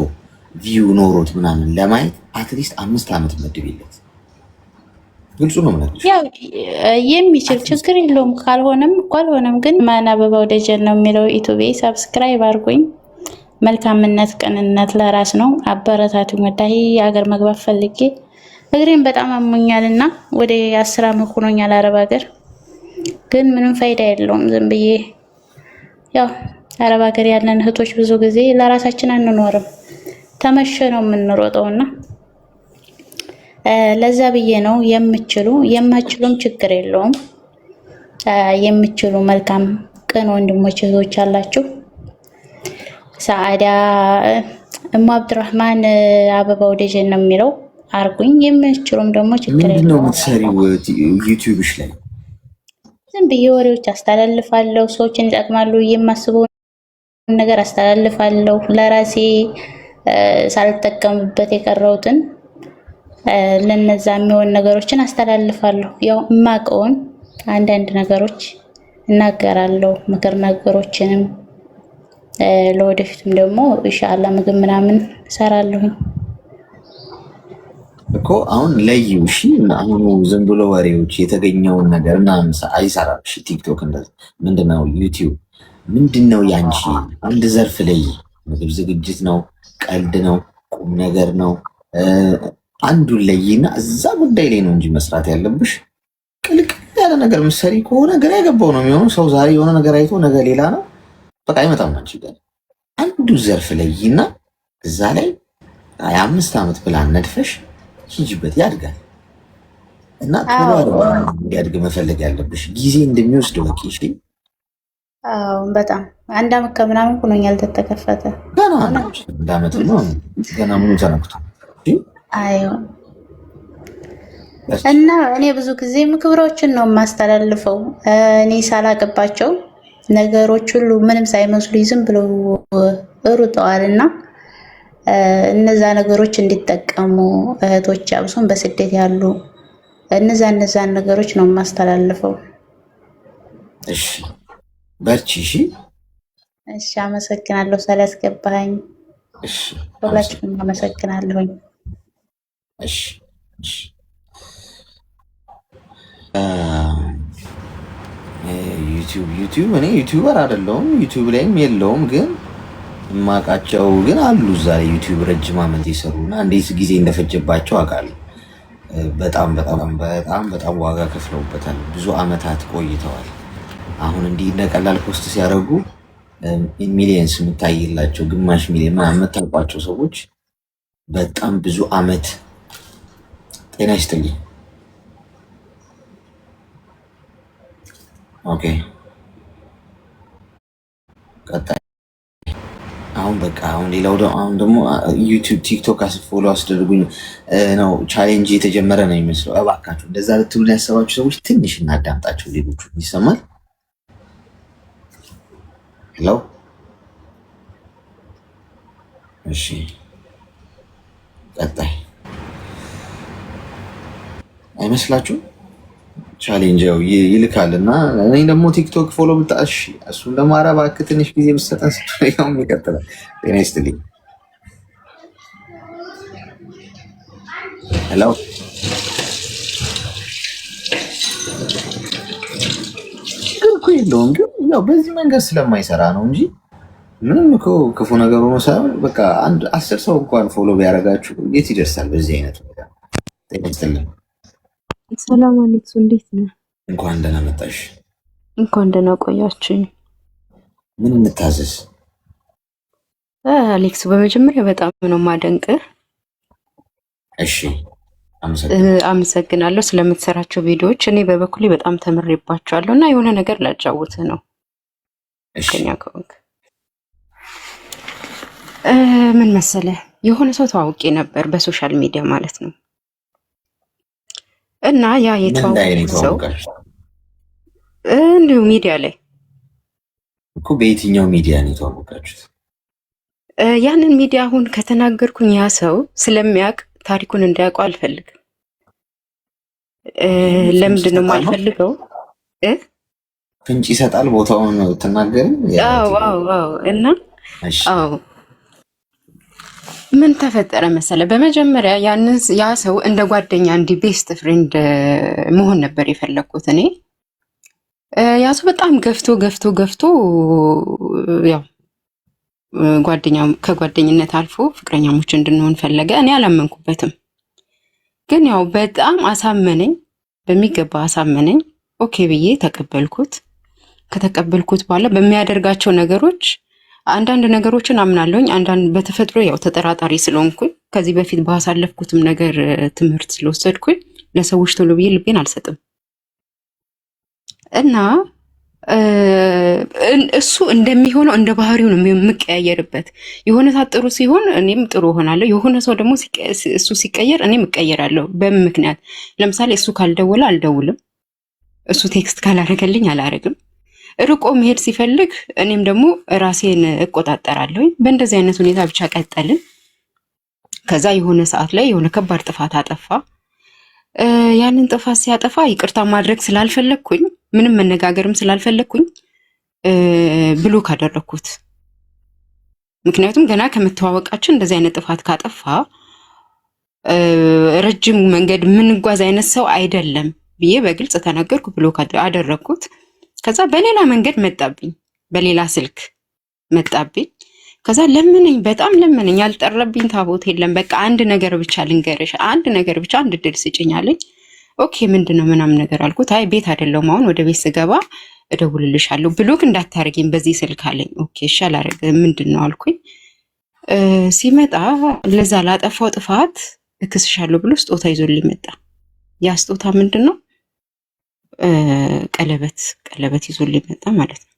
Speaker 1: ቪው ኖሮት ምናምን ለማየት አትሊስት 5 ዓመት መድብለት። ግልጹ ነው ማለት
Speaker 5: ያው የሚችል ችግር የለውም። ካልሆነም ግን ማን አበባው ደጀን ነው የሚለው ዩቲዩብ ሰብስክራይብ አድርጉኝ። መልካምነት፣ ቅንነት ለራስ ነው። አበረታቱ። ወዳሂ ሀገር መግባት ፈልጌ እግሬን በጣም አሞኛልና ወደ 10 ዓመት ሆኖኛል አረብ ሀገር። ግን ምንም ፋይዳ የለውም። ዝም ብዬ ያው አረብ ሀገር ያለን እህቶች ብዙ ጊዜ ለራሳችን አንኖርም፣ ተመሸ ነው የምንሮጠውና ለዛ ብዬ ነው። የማችሉም ችግር የለውም። የምችሉ መልካም ቅን ወንድሞች እህቶች አላችሁ። ሰዓዳ እሙ አብዱራህማን አበባው ደጀን ነው የሚለው አርጉኝ። የምችሉም ደግሞ ችግር የለውም።
Speaker 1: ምንድነው የምትሰሪው ዩቲዩብሽ ላይ?
Speaker 5: ዝም ብዬ ወሬዎች አስተላልፋለሁ። ሰዎችን ይጠቅማሉ የማስበው ነገር አስተላልፋለሁ። ለራሴ ሳልጠቀምበት የቀረውትን ለነዛ የሚሆን ነገሮችን አስተላልፋለሁ። ያው የማውቀውን አንዳንድ ነገሮች እናገራለሁ፣ ምክር ነገሮችንም ለወደፊትም ደግሞ ኢንሻአላህ ምግብ ምናምን ሰራለሁኝ
Speaker 1: እኮ። አሁን ለዩ እሺ፣ አሁን ዝም ብሎ ወሬዎች የተገኘውን ነገር ምናምን አይሰራም። እሺ፣ ቲክቶክ እንደዚህ ምንድነው፣ ዩቲዩብ ምንድነው? ያንቺ አንድ ዘርፍ ላይ ምግብ ዝግጅት ነው፣ ቀልድ ነው፣ ቁም ነገር ነው። አንዱን ለይና እዛ ጉዳይ ላይ ነው እንጂ መስራት ያለብሽ። ቅልቅ ያለ ነገር ምሰሪ ከሆነ ግራ የገባው ነው የሚሆነው። ሰው ዛሬ የሆነ ነገር አይቶ ነገ ሌላ ነው፣ በቃ አይመጣም። አንቺ ጋር አንዱ ዘርፍ ለይና እዛ ላይ 25 ዓመት ፕላን ነድፈሽ ሂጂበት፣ ያድጋል። እና ቶሎ እንዲያድግ መፈለግ ያለብሽ ጊዜ እንደሚወስድ ወቂ። እሺ፣
Speaker 5: አዎ፣ በጣም 1 ዓመት ከምናምን ሆኖኛል ተተከፈተ።
Speaker 1: ገና ነው 1 ዓመት ነው ገና ምኑ ተነክቶ።
Speaker 5: አዎ። እና እኔ ብዙ ጊዜ ምክብሮችን ነው የማስተላልፈው። እኔ ሳላቅባቸው ነገሮች ሁሉ ምንም ሳይመስሉኝ ዝም ብለው ሩጠዋልና እነዛ ነገሮች እንዲጠቀሙ እህቶች አብሶን በስደት ያሉ እነዛን ነገሮች ነው የማስተላልፈው።
Speaker 1: እሺ፣ በርቺ። እሺ፣
Speaker 5: እሺ፣ አመሰግናለሁ ስላስገባኸኝ።
Speaker 1: እሺ፣
Speaker 5: ሁላችሁም አመሰግናለሁኝ።
Speaker 1: እሺ፣ እሺ። ዩቲዩብ እኔ ዩቲዩበር አይደለሁም፣ ዩቲዩብ ላይም የለውም። ግን የማውቃቸው ግን አሉ እዛ ላይ ዩቲዩብ ረጅም ዓመት የሰሩና እንዴት ጊዜ እንደፈጀባቸው አውቃለሁ። በጣም በጣም በጣም በጣም ዋጋ ከፍለውበታል። ብዙ ዓመታት ቆይተዋል። አሁን እንዲህ እንደቀላል ፖስት ሲያደርጉ ሚሊየንስ የምታይላቸው ግማሽ ሚሊየን ምናምን የምታውቋቸው ሰዎች በጣም ብዙ አመት ጤና ይስጥልኝ። ኦኬ ቀጣይ አሁን በቃ አሁን ሌላው አሁን ደግሞ ዩቲዩብ ቲክቶክ ፎሎ አስደርጉኝ ነው ቻሌንጅ የተጀመረ ነው የሚመስለው። እባካችሁ እንደዛ ልትሉ ያሰባችሁ ሰዎች ትንሽ እናዳምጣቸው። ሌሎቹ ይሰማል። ሄሎ እሺ ቀጣይ አይመስላችሁም? ቻሌንጅ ያው ይልካል እና እኔ ደግሞ ቲክቶክ ፎሎ ብታሽ እሱን ደግሞ ኧረ እባክህ ትንሽ ጊዜ ብትሰጠን ስትለኛው ይቀጥላል። ጤና ይስጥልኝ። ሄሎ እኮ የለውም ግን ያው በዚህ መንገድ ስለማይሰራ ነው እንጂ ምንም እኮ ክፉ ነገር ሆኖ ሳይሆን በቃ አንድ 10 ሰው እንኳን ፎሎ ቢያደርጋችሁ የት ይደርሳል? በዚህ አይነት ነገር። ጤና ይስጥልኝ።
Speaker 6: ሰላም አሌክሱ፣ እንዴት ነህ?
Speaker 1: እንኳን ደህና መጣሽ።
Speaker 6: እንኳን ደህና ቆያችሁኝ።
Speaker 1: ምን እንታዘዝ?
Speaker 6: አሌክሱ፣ በመጀመሪያ በጣም ነው የማደንቅህ።
Speaker 1: እሺ
Speaker 6: አመሰግናለሁ ስለምትሰራቸው ቪዲዮዎች። እኔ በበኩሌ በጣም ተምሬባቸዋለሁ እና የሆነ ነገር ላጫውትህ ነው። ከኛ ከሆንክ ምን መሰለህ፣ የሆነ ሰው ተዋውቄ ነበር በሶሻል ሚዲያ ማለት ነው። እና ያ የተዋወቁት ሰው እንዲሁ ሚዲያ ላይ
Speaker 1: እኮ። በየትኛው ሚዲያ ነው የተዋወቃችሁት?
Speaker 6: ያንን ሚዲያ አሁን ከተናገርኩኝ ያ ሰው ስለሚያውቅ ታሪኩን እንዲያውቀው አልፈልግም። ለምንድን ነው የማልፈልገው?
Speaker 1: ፍንጭ ይሰጣል ቦታውን ትናገር።
Speaker 6: አዎ እና አዎ ምን ተፈጠረ መሰለ፣ በመጀመሪያ ያ ሰው እንደ ጓደኛ እንዲ ቤስት ፍሬንድ መሆን ነበር የፈለግኩት እኔ። ያ ሰው በጣም ገፍቶ ያው ከጓደኝነት አልፎ ፍቅረኛሞች እንድንሆን ፈለገ። እኔ አላመንኩበትም፣ ግን ያው በጣም አሳመነኝ፣ በሚገባ አሳመነኝ። ኦኬ ብዬ ተቀበልኩት። ከተቀበልኩት በኋላ በሚያደርጋቸው ነገሮች አንዳንድ ነገሮችን አምናለሁኝ፣ አንዳንድ በተፈጥሮ ያው ተጠራጣሪ ስለሆንኩኝ ከዚህ በፊት ባሳለፍኩትም ነገር ትምህርት ስለወሰድኩኝ ለሰዎች ቶሎ ብዬ ልቤን አልሰጥም እና እሱ እንደሚሆነው እንደ ባህሪው ነው የምቀያየርበት። የሆነ ሰዓት ጥሩ ሲሆን እኔም ጥሩ ሆናለሁ፣ የሆነ ሰው ደግሞ እሱ ሲቀየር እኔም እቀየራለሁ። በምን ምክንያት? ለምሳሌ እሱ ካልደወለ አልደውልም፣ እሱ ቴክስት ካላረገልኝ አላረግም። ርቆ መሄድ ሲፈልግ እኔም ደግሞ ራሴን እቆጣጠራለሁ። በእንደዚህ አይነት ሁኔታ ብቻ ቀጠልን። ከዛ የሆነ ሰዓት ላይ የሆነ ከባድ ጥፋት አጠፋ። ያንን ጥፋት ሲያጠፋ ይቅርታ ማድረግ ስላልፈለግኩኝ፣ ምንም መነጋገርም ስላልፈለግኩኝ ብሎክ አደረግኩት። ምክንያቱም ገና ከመተዋወቃችን እንደዚህ አይነት ጥፋት ካጠፋ ረጅም መንገድ የምንጓዝ አይነት ሰው አይደለም ብዬ በግልጽ ተናገርኩ። ብሎክ አደረግኩት። ከዛ በሌላ መንገድ መጣብኝ፣ በሌላ ስልክ መጣብኝ። ከዛ ለምነኝ፣ በጣም ለምነኝ። ያልጠረብኝ ታቦት የለም። በቃ አንድ ነገር ብቻ ልንገርሽ፣ አንድ ነገር ብቻ፣ አንድ ድል ስጭኝ አለኝ። ኦኬ ምንድነው ምናምን ነገር አልኩት። አይ ቤት አይደለሁም አሁን፣ ወደ ቤት ስገባ እደውልልሻለሁ፣ ብሎክ እንዳታረጊኝ በዚህ ስልክ አለኝ። ኦኬ እሺ አላረግም፣ ምንድነው አልኩኝ። ሲመጣ ለዛ ላጠፋው ጥፋት እክስሻለሁ ብሎ ስጦታ ይዞልኝ መጣ። ያ ስጦታ ምንድነው? ቀለበት ይዞልኝ መጣ ማለት ነው።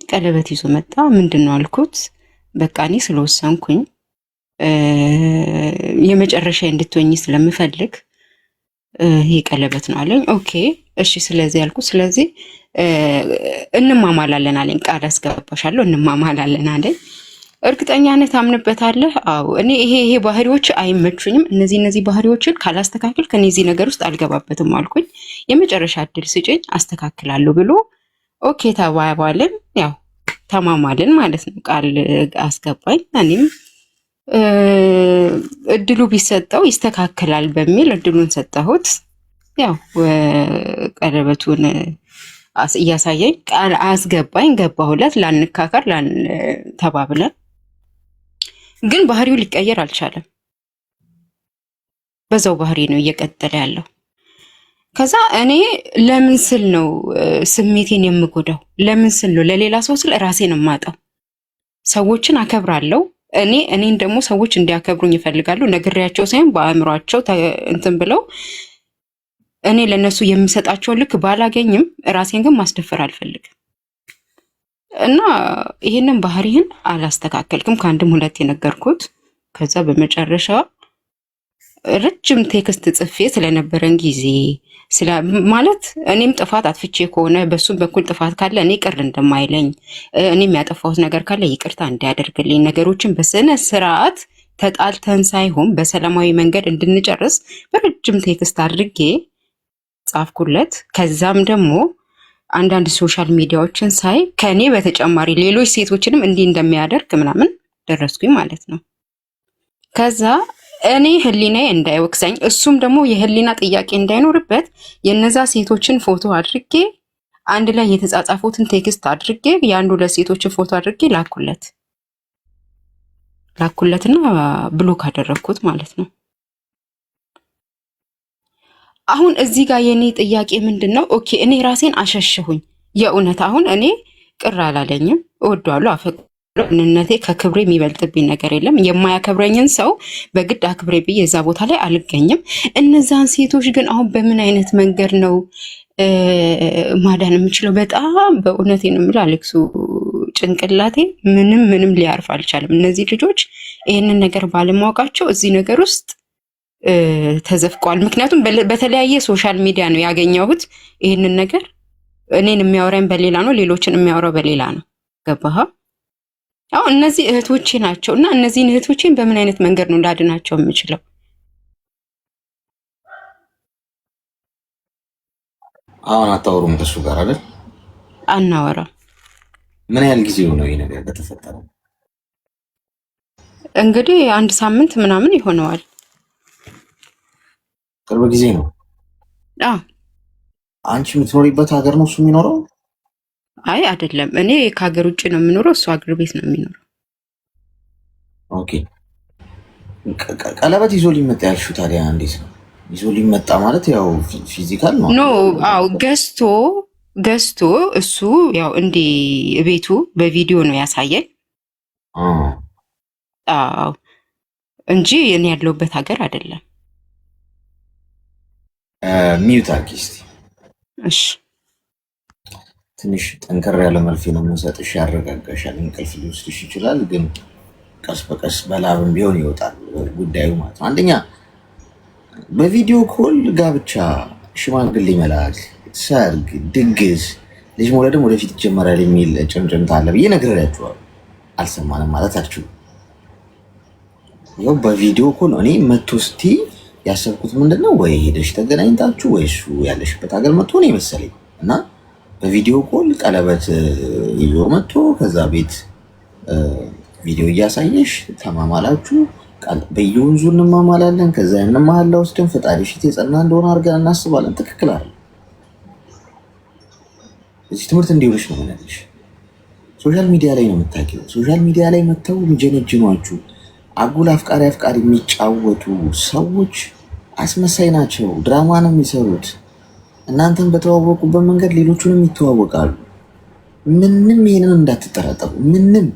Speaker 6: ቀለበት ይዞ መጣ። ምንድነው አልኩት። በቃ እኔ ስለወሰንኩኝ የመጨረሻ እንድትወኝ ስለምፈልግ ይሄ ቀለበት ነው አለኝ። ኦኬ እሺ ስለዚህ አልኩት። ስለዚህ እንማማላለን አለኝ። ቃል አስገባሻለሁ እንማማላለን አለኝ። እርግጠኛነት አምንበታለህ? አዎ። እኔ ይሄ ባህሪዎች አይመቹኝም፣ እነዚህ ባህሪዎችን ካላስተካከል ከነዚህ ነገር ውስጥ አልገባበትም አልኩኝ። የመጨረሻ እድል ስጭኝ አስተካክላለሁ ብሎ ኦኬ ተባባልን። ያው ተማማልን ማለት ነው። ቃል አስገባኝ። እኔም እድሉ ቢሰጠው ይስተካከላል በሚል እድሉን ሰጠሁት። ያው ቀለበቱን እያሳየኝ ቃል አስገባኝ። ገባሁለት። ላንካከር ተባብለን፣ ግን ባህሪው ሊቀየር አልቻለም። በዛው ባህሪ ነው እየቀጠለ ያለው። ከዛ እኔ ለምን ስል ነው ስሜቴን የምጎዳው? ለምን ስል ነው ለሌላ ሰው ስል ራሴን የማጣው? ሰዎችን አከብራለሁ። እኔን ደግሞ ሰዎች እንዲያከብሩኝ ይፈልጋሉ። ነግሬያቸው ሳይሆን በአእምሯቸው እንትን ብለው እኔ ለነሱ የምሰጣቸውን ልክ ባላገኝም ራሴን ግን ማስደፈር አልፈልግም። እና ይሄንን ባህሪህን አላስተካከልክም። ከአንድም ሁለት የነገርኩት። ከዛ በመጨረሻ ረጅም ቴክስት ጽፌ ስለነበረን ጊዜ ማለት እኔም ጥፋት አጥፍቼ ከሆነ በሱም በኩል ጥፋት ካለ እኔ ቅር እንደማይለኝ እኔም ያጠፋሁት ነገር ካለ ይቅርታ እንዲያደርግልኝ ነገሮችን በስነ ስርዓት ተጣልተን ሳይሆን በሰላማዊ መንገድ እንድንጨርስ በረጅም ቴክስት አድርጌ ጻፍኩለት። ከዛም ደግሞ አንዳንድ ሶሻል ሚዲያዎችን ሳይ ከኔ በተጨማሪ ሌሎች ሴቶችንም እንዲህ እንደሚያደርግ ምናምን ደረስኩኝ ማለት ነው። ከዛ እኔ ህሊናዬ እንዳይወቅሰኝ እሱም ደግሞ የህሊና ጥያቄ እንዳይኖርበት የነዛ ሴቶችን ፎቶ አድርጌ አንድ ላይ የተጻጻፉትን ቴክስት አድርጌ የአንዱ ሁለት ሴቶችን ፎቶ አድርጌ ላኩለትና ብሎክ አደረግኩት ማለት ነው። አሁን እዚህ ጋር የኔ ጥያቄ ምንድን ነው? ኦኬ እኔ ራሴን አሸሸሁኝ። የእውነት አሁን እኔ ቅር አላለኝም፣ እወደዋለሁ፣ ማንነቴ ከክብሬ የሚበልጥብኝ ነገር የለም። የማያከብረኝን ሰው በግድ አክብሬ ብዬ የዛ ቦታ ላይ አልገኝም። እነዛን ሴቶች ግን አሁን በምን አይነት መንገድ ነው ማዳን የምችለው? በጣም በእውነቴ ነው የምልህ አሌክሱ፣ ጭንቅላቴ ምንም ሊያርፍ አልቻለም። እነዚህ ልጆች ይህንን ነገር ባለማወቃቸው እዚህ ነገር ውስጥ ተዘፍቀዋል። ምክንያቱም በተለያየ ሶሻል ሚዲያ ነው ያገኘሁት ይህንን ነገር። እኔን የሚያወራኝ በሌላ ነው፣ ሌሎችን የሚያወራው በሌላ ነው። ገባህ? አሁን እነዚህ እህቶቼ ናቸው እና እነዚህን እህቶቼን በምን አይነት መንገድ ነው ላድናቸው የምችለው?
Speaker 1: አሁን አታወሩም ከሱ ጋር አይደል?
Speaker 6: አናወራም።
Speaker 1: ምን ያህል ጊዜ ሆነው ይሄ ነገር ከተፈጠረ?
Speaker 6: እንግዲህ 1 ሳምንት ምናምን ይሆነዋል።
Speaker 1: ቅርብ ጊዜ ነው። አንቺ የምትኖሪበት ሀገር ነው እሱ የሚኖረው?
Speaker 6: አይ አይደለም፣ እኔ ከሀገር ውጭ ነው የምኖረው፣ እሱ ሀገር ቤት ነው የሚኖረው።
Speaker 1: ኦኬ። ቀለበት ይዞ ሊመጣ ያልሽው ታዲያ እንዴት ነው? ይዞ ሊመጣ ማለት ያው ፊዚካል ነው?
Speaker 6: ኖ፣ አዎ ገዝቶ እሱ ያው እንዲህ ቤቱ በቪዲዮ ነው ያሳየኝ። አዎ እንጂ እኔ ያለሁበት ሀገር አይደለም።
Speaker 1: ሚዩት አድርጊ እስኪ።
Speaker 6: እሺ።
Speaker 1: ትንሽ ጠንከር ያለ መልፌ ነው የምንሰጥሽ፣ ያረጋጋሻል። እንቅልፍ ሊወስድሽ ይችላል፣ ግን ቀስ በቀስ በላብም ቢሆን ይወጣል ጉዳዩ ማለት ነው። አንደኛ በቪዲዮ ኮል ጋብቻ፣ ሽማግሌ መላክ፣ ሰርግ፣ ድግስ፣ ልጅ መውለድም ወደፊት ይጀመራል የሚል ጭምጭምታ አለ ብዬ ነግሬያቸዋለሁ። አልሰማንም ማለት አትችሉም። ይኸው በቪዲዮ ኮል እኔ መቶ ስቲ ያሰብኩት ምንድነው ወይ ሄደሽ ተገናኝታችሁ ወይ እሱ ያለሽበት ሀገር መጥቶ ነው የመሰለኝ እና በቪዲዮ ኮል ቀለበት ይዞ መጥቶ ከዛ ቤት ቪዲዮ እያሳየሽ ተማማላችሁ። በየወንዙ እንማማላለን። ከዛ ያንን መሀል ወስደን ፈጣሪ ፊት የጸና እንደሆነ አድርገን እናስባለን። ትክክል አይደል? እዚህ ትምህርት እንዲሆንሽ ነው ምናልሽ። ሶሻል ሚዲያ ላይ ነው የምታውቂው። ሶሻል ሚዲያ ላይ መጥተው የሚጀነጅኗችሁ አጉል አፍቃሪ የሚጫወቱ ሰዎች አስመሳይ ናቸው። ድራማ ነው የሚሰሩት። እናንተን በተዋወቁበት መንገድ ሌሎቹንም ይተዋወቃሉ። ምንም ይሄንን እንዳትጠራጠሩ። ምንም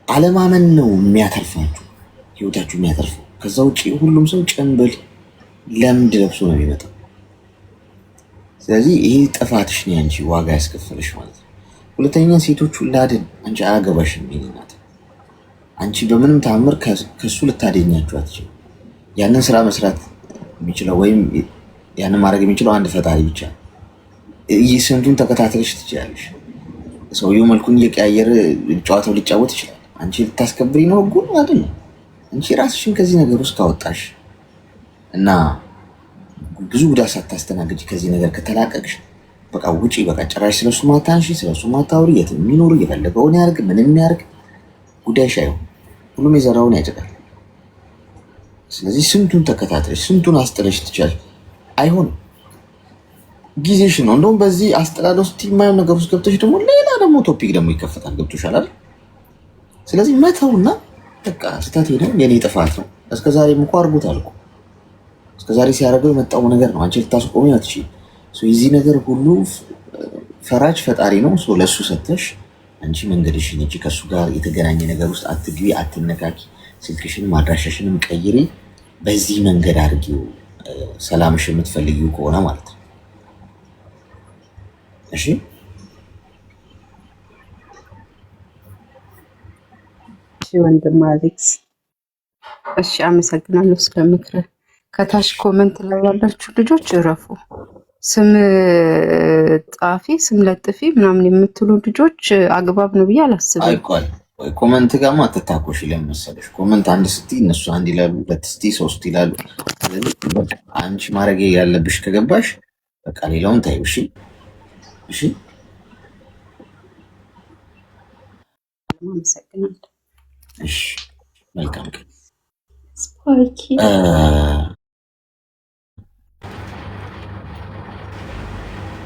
Speaker 1: አለማመን ነው የሚያተርፋችሁ፣ ህይወታችሁ የሚያተርፈው። ከዛ ውጭ ሁሉም ሰው ጭንብል ለምድ ለብሶ ነው የሚመጣው። ስለዚህ ይሄ ጥፋትሽ ነው፣ አንቺ ዋጋ ያስከፈለሽ ማለት ነው። ሁለተኛ ሴቶቹን ላድን፣ አንቺ አያገባሽም። ይሄናት አንቺ በምንም ተአምር ከሱ ልታደኛችሁ አትችልም። ያንን ስራ መስራት የሚችለው ወይም ያንን ማድረግ የሚችለው አንድ ፈጣሪ ብቻ ነው። ይህ ስንቱን ተከታተልሽ ትችላለሽ። ሰውየው መልኩን እየቀያየረ ጨዋታው ሊጫወት ይችላል። አንቺ ልታስከብሪ ነው ህጉን አይደለም። አንቺ ራስሽን ከዚህ ነገር ውስጥ ካወጣሽ እና ብዙ ጉዳት ሳታስተናግጅ ከዚህ ነገር ከተላቀቅሽ በቃ ውጪ። በቃ ጭራሽ ስለሱ ማታንሺ፣ ስለሱ ማታውሪ። የት የሚኖሩ የፈለገውን ያርግ፣ ምንም ያርግ ጉዳይሽ አይሆን። ሁሉም የዘራውን ያጭዳል። ስለዚህ ስንቱን ተከታተለሽ ስንቱን አስጥለሽ ትችያለሽ። አይሆንም፣ ጊዜሽ ነው። እንደውም በዚህ አስጥላለሁ ስትይ የማየው ነገር ውስጥ ገብተሽ ደግሞ ሌላ ደግሞ ቶፒክ ደግሞ ይከፈታል። ገብቶሻል አይደል? ስለዚህ መተውና በቃ ስህተቴ ነው የኔ ጥፋት ነው። እስከዛሬም እኮ አድርጎታል እኮ እስከዛሬ ሲያደርገው የመጣው ነገር ነው። አንቺ ልታስቆሚ አትችይም። የዚህ ነገር ሁሉ ፈራጅ ፈጣሪ ነው። ለእሱ ሰተሽ አንቺ መንገድሽን እንጂ ከእሱ ጋር የተገናኘ ነገር ውስጥ አትግቢ፣ አትነካኪ። ስልክሽንም አድራሻሽንም ቀይሪ። በዚህ መንገድ አድርጊው፣ ሰላምሽ የምትፈልጊው ከሆነ ማለት ነው። እሺ
Speaker 6: ወንድም አሌክስ፣ እሺ አመሰግናለሁ ስለምክረ። ከታች ኮመንት ላይ ያላችሁ ልጆች እረፉ። ስም ጣፊ ስም ለጥፊ ምናምን የምትሉ ልጆች አግባብ ነው ብዬ አላስብም።
Speaker 1: አይቆይ ኮመንት ጋማ አትታኮሽ። ለምሳሌ ኮመንት አንድ ስቲ እነሱ አንድ ይላሉ፣ ሁለት ስቲ ሶስት ይላሉ። አንቺ ማድረግ ያለብሽ ከገባሽ በቃ ሌላውን ታዩ። እሺ እሺ፣
Speaker 6: አመሰግናለሁ።
Speaker 1: እሺ መልካም ቀን።
Speaker 5: ስፖርኪ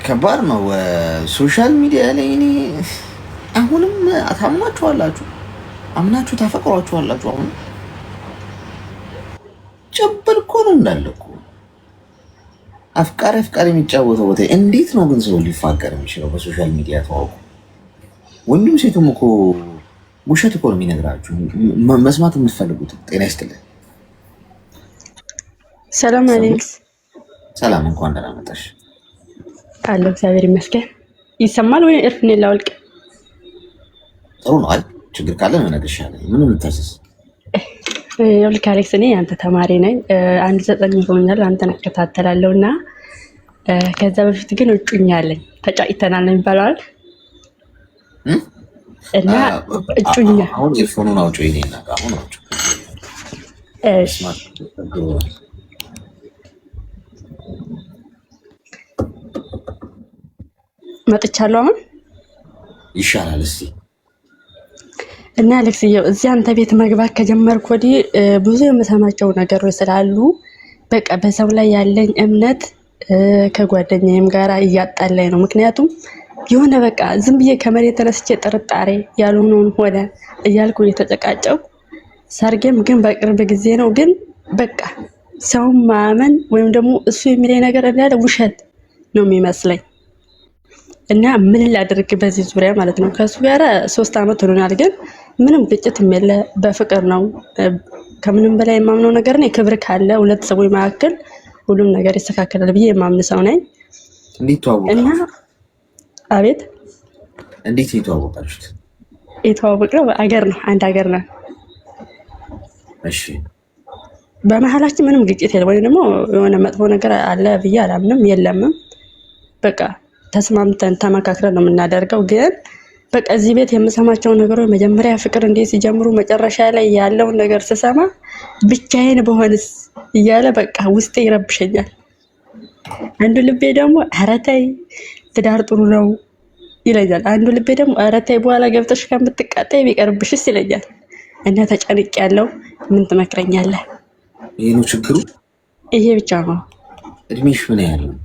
Speaker 1: ከባድ ነው ሶሻል ሚዲያ ላይ። እኔ አሁንም ታምናችኋላችሁ፣ አምናችሁ ታፈቅሯችኋላችሁ። አሁን ጨበል እኮ ነው እንዳለ እኮ አፍቃሪ የሚጫወተው ቦታ። እንዴት ነው ግን ሰው ሊፋቀር የሚችለው በሶሻል ሚዲያ ተዋውቁ? ወንድም ሴቱም እኮ ውሸት እኮ ነው የሚነግራችሁ፣ መስማት የምትፈልጉት። ጤና ይስጥልን።
Speaker 7: ሰላም አሌክስ።
Speaker 1: ሰላም፣ እንኳን ደህና መጣሽ።
Speaker 7: አለሁ እግዚአብሔር ይመስገን። ይሰማል ወይ? እርፍኔ ላውልቅ?
Speaker 1: ጥሩ ነው። አይ ችግር ካለ እነግርሻለሁ። ምን ልታስስ?
Speaker 7: ይኸውልህ አሌክስ፣ እኔ አንተ ተማሪ ነኝ። 1-9 ሆኖኛል አንተን እከታተላለሁ እና ከዛ በፊት ግን እጩኛ አለኝ። ተጫጭተናል ነው የሚባለው እና እጩኛ።
Speaker 1: አሁን ኤርፎኑን አውጪው። ይሄን አሁን አውጪው።
Speaker 7: እሺ መጥቻለሁ። አሁን
Speaker 1: ይሻላል። እስቲ
Speaker 7: እና አሌክስዬው እዚህ አንተ ቤት መግባት ከጀመርኩ ወዲህ ብዙ የምሰማቸው ነገሮች ስላሉ በቃ በሰው ላይ ያለኝ እምነት ከጓደኛዬም ጋር እያጣላኝ ነው። ምክንያቱም የሆነ በቃ ዝም ብዬ ከመሬት ተነስቼ ጥርጣሬ ያልሆነውን ሆነ እያልኩ እየተጨቃጨው፣ ሰርጌም ግን በቅርብ ጊዜ ነው። ግን በቃ ሰውን ማመን ወይም ደግሞ እሱ የሚለኝ ነገር እንዳለ ውሸት ነው የሚመስለኝ እና ምን ላድርግ በዚህ ዙሪያ ማለት ነው። ከሱ ጋር 3 ዓመት ሆኖናል፣ ግን ምንም ግጭት የለ፣ በፍቅር ነው። ከምንም በላይ የማምነው ነገር ነው ክብር ካለ ሁለት ሰዎች መካከል ሁሉም ነገር ይስተካከላል ብዬ የማምን ሰው ነኝ።
Speaker 1: እንዴት ተዋወቃችሁ?
Speaker 7: እና አቤት፣
Speaker 1: እንዴት የተዋወቃችሁት?
Speaker 7: የተዋወቅነው አገር ነው፣ አንድ ሀገር ነው።
Speaker 1: እሺ፣
Speaker 7: በመሀላችን ምንም ግጭት የለም፣ ወይም ደግሞ የሆነ መጥፎ ነገር አለ ብዬ አላምንም፣ የለምም። በቃ ተስማምተን ተመካክረን ነው የምናደርገው። ግን በቃ እዚህ ቤት የምሰማቸው ነገሮች መጀመሪያ ፍቅር እንዴት ሲጀምሩ መጨረሻ ላይ ያለውን ነገር ስሰማ ብቻዬን በሆንስ እያለ በቃ ውስጤ ይረብሸኛል። አንዱ ልቤ ደግሞ ኧረ ተይ ትዳር ጥሩ ነው ይለኛል። አንዱ ልቤ ደግሞ ኧረ ተይ በኋላ ገብተሽ ከምትቃጠይ ቢቀርብሽስ ይለኛል። እና ተጨንቄያለሁ። ምን ትመክረኛለህ?
Speaker 1: ይሄ ነው ችግሩ?
Speaker 7: ይሄ ብቻ ነው።
Speaker 1: እድሜሽ ምን ያህል ነው?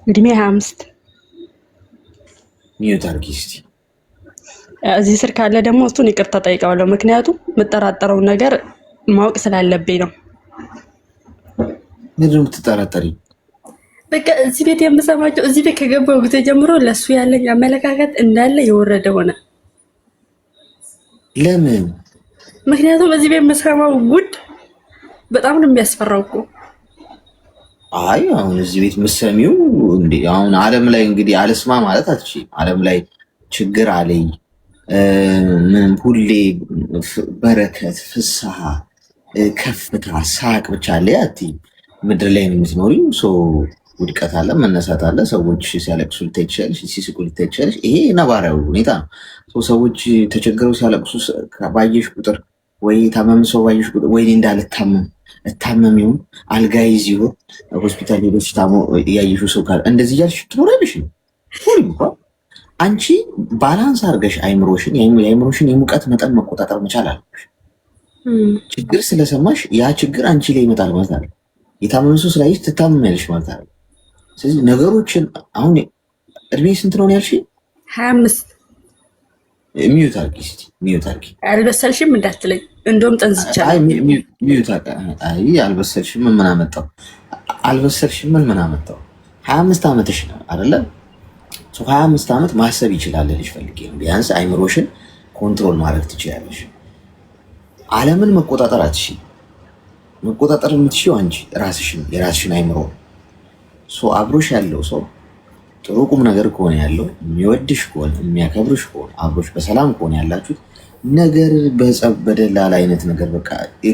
Speaker 7: እድሜ 25።
Speaker 1: ሚዩት አድርጊ እስኪ።
Speaker 7: እዚህ ስር ካለ ደግሞ እሱን ይቅርታ ጠይቀዋለሁ። ምክንያቱም የምጠራጠረውን ነገር ማወቅ ስላለብኝ ነው።
Speaker 1: ምንድን ነው የምትጠራጠሪ?
Speaker 7: በቃ እዚህ ቤት የምሰማቸው እዚህ ቤት ከገባው ጊዜ ጀምሮ ለሱ ያለኝ አመለካከት እንዳለ የወረደ ሆነ።
Speaker 1: ለምን?
Speaker 7: ምክንያቱም እዚህ ቤት የምሰማው ጉድ በጣም ነው የሚያስፈራው እኮ።
Speaker 1: አይ አሁን እዚህ ቤት የምትሰሚው እንዴ? አሁን ዓለም ላይ እንግዲህ አልስማ ማለት አትችይም። ዓለም ላይ ችግር አለኝ ምን ሁሌ በረከት፣ ፍስሐ፣ ከፍታ፣ ሳቅ ብቻ አለ አትይም። ምድር ላይ ነው የምትኖሪው። ውድቀት አለ፣ መነሳት አለ። ሰዎች ሲያለቅሱ ልታይ ትችላለሽ፣ ሲስቁ ልታይ ትችላለሽ። ይሄ ነባራዊ ሁኔታ ነው። ሰዎች ተቸግረው ሲያለቅሱ ባየሽ ቁጥር ወይ ታመም ሰው ባየሽ ቁጥር ወይ እንዳልታመም እታመም ይሁን አልጋ ይዝ ይሁን ሆስፒታል ሄዶች ታሞ ያየሽው ሰው ካለ እንደዚህ እያልሽ ትኖሪያለሽ ነው። እንኳን አንቺ ባላንስ አድርገሽ የአይምሮሽን የሙቀት መጠን መቆጣጠር መቻል አለብሽ። ችግር ስለሰማሽ ያ ችግር አንቺ ላይ ይመጣል ማለት አለ። የታመመ ሰው ስላየሽ ትታመሚያለሽ ማለት አለ። ስለዚህ ነገሮችን አሁን እድሜ ስንት ነው ያልሽ? 25 ሚዩት አድርጊ እስኪ። ሚዩት አድርጊ።
Speaker 7: አልበሰልሽም እንዳትለኝ፣ እንደውም ጠንዝቻለሁ።
Speaker 1: ሚዩት አይ አልበሰልሽም ምን አመጣው? አልበሰልሽም። ምን አመጣው? 25 ዓመትሽ ነው አይደለ? 25 ዓመት ማሰብ ይችላል ልጅ ፈልጌ ነው። ቢያንስ አይምሮሽን ኮንትሮል ማድረግ ትችላለሽ። ዓለምን መቆጣጠር አትችይ። መቆጣጠር የምትችይው አንቺ ራስሽን፣ የራስሽን አይምሮ። አብሮሽ ያለው ሰው ጥሩ ቁም ነገር ከሆነ ያለው የሚወድሽ ከሆነ የሚያከብርሽ ከሆነ አብሮሽ በሰላም ከሆነ ያላችሁት ነገር በጸብ በደላላ አይነት ነገር በቃ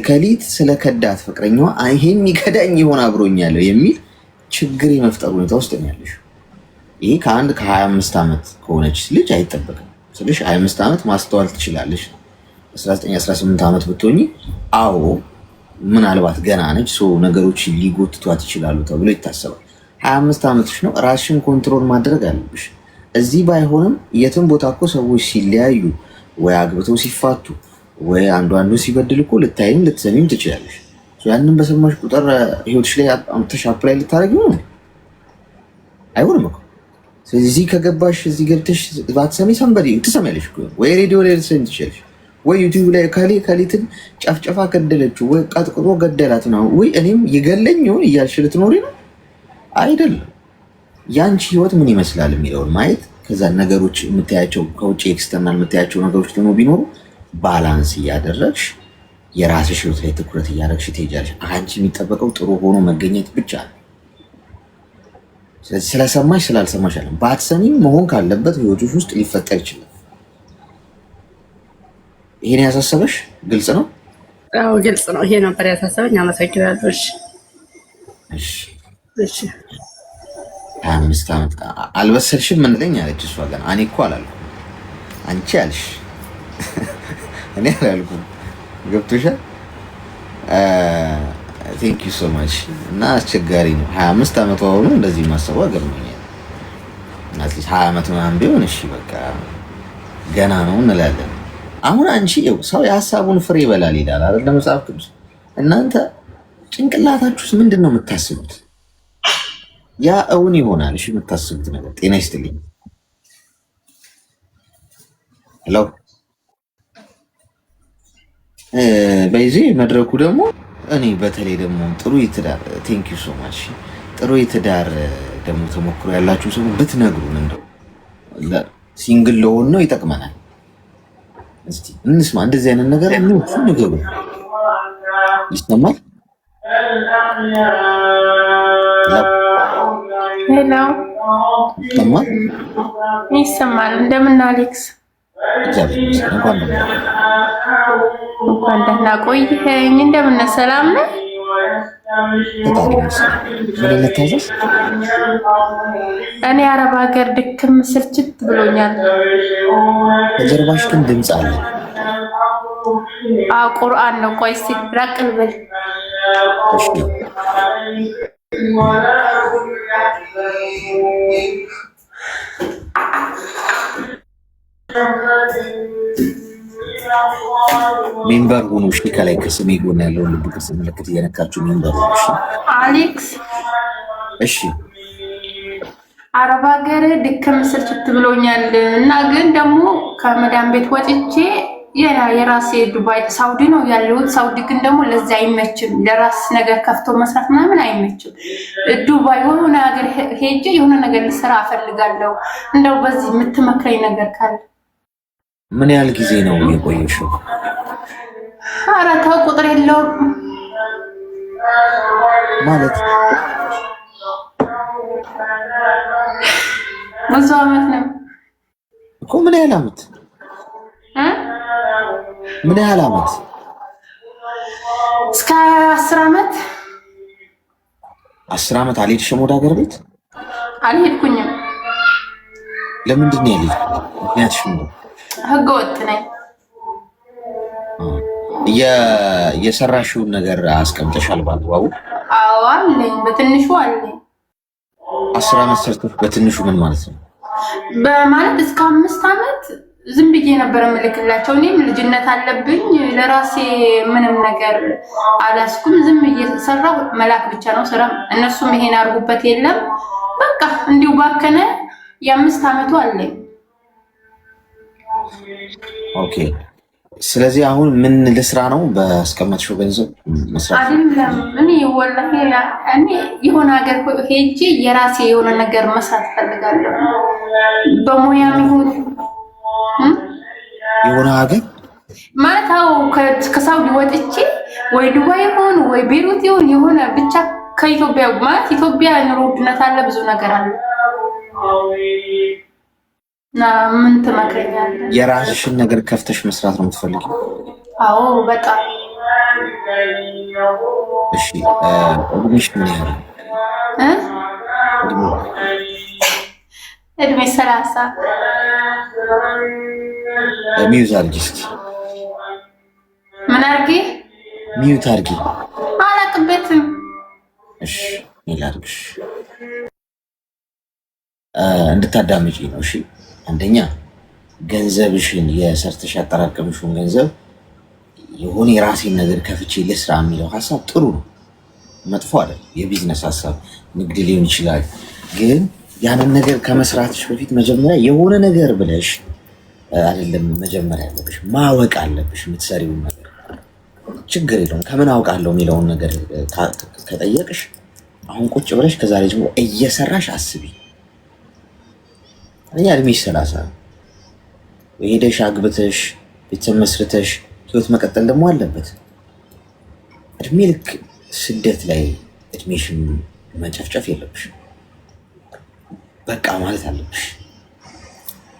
Speaker 1: ከሊት ስለከዳት ፍቅረኛዋ ይሄን ይከዳኝ ይሆን አብሮኛለሁ የሚል ችግር የመፍጠር ሁኔታ ውስጥ ነው ያለሽ። ይሄ ከአንድ ከ25 ዓመት ከሆነች ልጅ አይጠበቅም። ስለሽ 25 ዓመት ማስተዋል ትችላለሽ። 19 18 ዓመት ብትሆኚ አዎ ምናልባት ገና ነች፣ ነገሮች ሊጎትቷት ይችላሉ ተብሎ ይታሰባል። 25 ዓመትሽ ነው። ራስሽን ኮንትሮል ማድረግ አለብሽ። እዚህ ባይሆንም የትም ቦታ እኮ ሰዎች ሲለያዩ ወይ አግብተው ሲፋቱ ወይ አንዱ ሲበድል እኮ ልታይም ልትሰሚም ትችላለሽ። ያንን በሰማሽ ቁጥር ህይወትሽ ላይ አምጥተሽ አፕላይ ልታደርጊው ነው አይሆንም እኮ። ስለዚህ እዚህ ከገባሽ እዚህ ገብተሽ ባትሰሚ ሰንበዲ ትሰሚያለሽ እኮ ወይ ሬዲዮ ላይ ልትሰሚ ትችላለሽ፣ ወይ ዩቲዩብ ላይ ከሊትን ጨፍጨፋ ገደለችው ወይ ቀጥቅጦ ገደላት ነው ወይ እኔም ይገለኝ ይሆን እያልሽ ልትኖሪ ነው አይደለም። ያንቺ ህይወት ምን ይመስላል የሚለውን ማየት ከዛ ነገሮች የምታያቸው ከውጭ ኤክስተርናል የምታያቸው ነገሮች ደግሞ ቢኖሩ ባላንስ እያደረግሽ የራስሽ ህይወት ላይ ትኩረት እያደረግሽ ትሄጃለሽ። አንቺ የሚጠበቀው ጥሩ ሆኖ መገኘት ብቻ ነው። ስለዚህ ስለሰማሽ ስላልሰማሽ አለ ባትሰሚም መሆን ካለበት ህይወትሽ ውስጥ ሊፈጠር ይችላል። ይሄን ያሳሰበሽ ግልጽ ነው?
Speaker 7: አዎ ግልጽ ነው። ይሄ ነበር ያሳሰበኝ። አመሰግናለሁ። እሺ
Speaker 1: 25 ዓመት አልበሰልሽም ምንለኝ አለች እሷ። ገና እኔ እኮ አላልኩም አንቺ አልሽ እኔ አላልኩም። ገብቶሻል? ቴንክ ዩ ሶ ማች። እና አስቸጋሪ ነው 25 ዓመቷ ሆኖ እንደዚህ ማሰቧ ገርሞኛል። አትሊስት 20 ዓመት ምናምን ቢሆን እሺ በቃ ገና ነው እንላለን። አሁን አንቺ ሰው የሀሳቡን ፍሬ ይበላል ይላል አይደል መጽሐፍ ቅዱስ። እናንተ ጭንቅላታችሁስ ምንድን ነው የምታስቡት? ያ እውን ይሆናል። እሺ የምታስቡት ነገር። ጤና ይስጥልኝ። ሄሎ በዚህ መድረኩ ደግሞ እኔ በተለይ ደግሞ ጥሩ ይትዳር ቴንክ ዩ ሶ ማች ጥሩ ይትዳር ደግሞ ተሞክሮ ያላችሁ ሰው ብትነግሩን እንደው ሲንግል ለሆን ነው ይጠቅመናል። እስቲ እንስማ። እንደዚህ አይነት ነገር ነው ንገሩ። ይሰማል?
Speaker 3: ሄሎ
Speaker 1: ይሰማል?
Speaker 3: ይሰማል። እንደምን አሌክስ? እንኳን ደህና ቆይኸኝ። እንደምን ሰላም ነህ? እኔ አረብ ሀገር ድክም ስልችት ብሎኛል።
Speaker 1: ከጀርባሽ ግን ድምፅ አለ።
Speaker 3: ቁርአን ነው። ቆይ እስኪ ራቅ ልበል።
Speaker 1: ሜምበር ሁኑ። እሺ ከላይ ከስሜ ጎን ያለውን ልብ ቅርጽ ምልክት እየነካችሁ ሜምበር ሁኑ። እሺ
Speaker 3: አሌክስ።
Speaker 1: እሺ
Speaker 3: አረብ ሀገር ድክም ስልችት ብሎኛል እና ግን ደግሞ ከመዳን ቤት ወጥቼ የራሴ ዱባይ ሳውዲ ነው ያለሁት። ሳውዲ ግን ደግሞ ለዛ አይመችም። ለራስ ነገር ከፍቶ መስራት ምናምን አይመችም። ዱባይ የሆነ ሀገር ሄጄ የሆነ ነገር ልሰራ እፈልጋለሁ። እንደው በዚህ የምትመክረኝ ነገር ካለ።
Speaker 1: ምን ያህል ጊዜ ነው የቆየሽው?
Speaker 3: ኧረ ተው ቁጥር የለውም
Speaker 1: ማለት
Speaker 3: ብዙ አመት ነው
Speaker 1: እኮ። ምን ያህል አመት? ምን ያህል አመት?
Speaker 3: እስከ 10 አመት።
Speaker 1: 10 አመት አልሄድሽም ወደ ሀገር ቤት?
Speaker 3: አልሄድኩኝም።
Speaker 1: ለምንድን ነው ያልሄድሽው? ምክንያትሽ ምንድን ነው?
Speaker 3: ህገ ወጥ ነኝ።
Speaker 1: የሰራሽውን ነገር አስቀምጠሻል በአግባቡ?
Speaker 3: አዎ አለኝ፣ በትንሹ አለኝ።
Speaker 1: 10 አመት ሰርተሽ በትንሹ ምን ማለት ነው?
Speaker 3: በማለት እስከ 5 አመት ዝም ብዬ ነበር የምልክላቸው። እኔም ልጅነት አለብኝ። ለራሴ ምንም ነገር አላስኩም። ዝም ብዬ ሰራሁ። መላክ ብቻ ነው ስራ። እነሱም ይሄን አርጉበት የለም በቃ እንዲሁ ባከነ። የ5 አመቱ አለኝ።
Speaker 1: ኦኬ ስለዚህ አሁን ምን ልስራ ነው ባስቀመጥሽው ገንዘብ መስራት
Speaker 3: አይደለም። እኔ ወላሂ እኔ የሆነ ሀገር ሄጄ የራሴ የሆነ ነገር መስራት ፈልጋለሁ። በሙያም ይሁን
Speaker 1: የሆነ ሀገር
Speaker 3: ማታው ከሳውዲ ወጥቼ ወይ ዱባይ ይሁን ወይ ቤሩት ይሁን የሆነ ብቻ ከኢትዮጵያ ማለት ኢትዮጵያ ኑሮ ውድነት አለ፣ ብዙ ነገር አለ። ምን ትመክረኛለህ?
Speaker 1: የራስሽን ነገር ከፍተሽ መስራት ነው የምትፈልጊው?
Speaker 3: አዎ በጣም።
Speaker 1: እሺ እድሜሽ ምን ያህል?
Speaker 3: እድሜ 30።
Speaker 1: ሚዩት አድርጊ እስኪ።
Speaker 3: ምን አድርጊ?
Speaker 1: ሚዩት አድርጊ።
Speaker 3: አላቅበትም።
Speaker 1: እሺ ይላልሽ እንድታዳምጪ ነው። እሺ አንደኛ ገንዘብሽን የሰርተሽ ያጠራቀምሽውን ገንዘብ የሆነ የራሴን ነገር ከፍቼ ልስራ የሚለው ሀሳብ ጥሩ ነው፣ መጥፎ አይደል። የቢዝነስ ሀሳብ ንግድ ሊሆን ይችላል። ግን ያንን ነገር ከመስራትሽ በፊት መጀመሪያ የሆነ ነገር ብለሽ አይደለም መጀመሪያ ያለብሽ ማወቅ አለብሽ የምትሰሪውን ነገር። ችግር የለውም ከምን አውቃለሁ የሚለውን ነገር ከጠየቅሽ አሁን ቁጭ ብለሽ ከዛሬ ጀምሮ እየሰራሽ አስቢ። እኛ እድሜሽ 30 ሄደሽ አግብተሽ ቤተሰብ መስርተሽ ህይወት መቀጠል ደግሞ አለበት። እድሜ ልክ ስደት ላይ እድሜሽን መጨፍጨፍ የለብሽ። በቃ ማለት አለብሽ።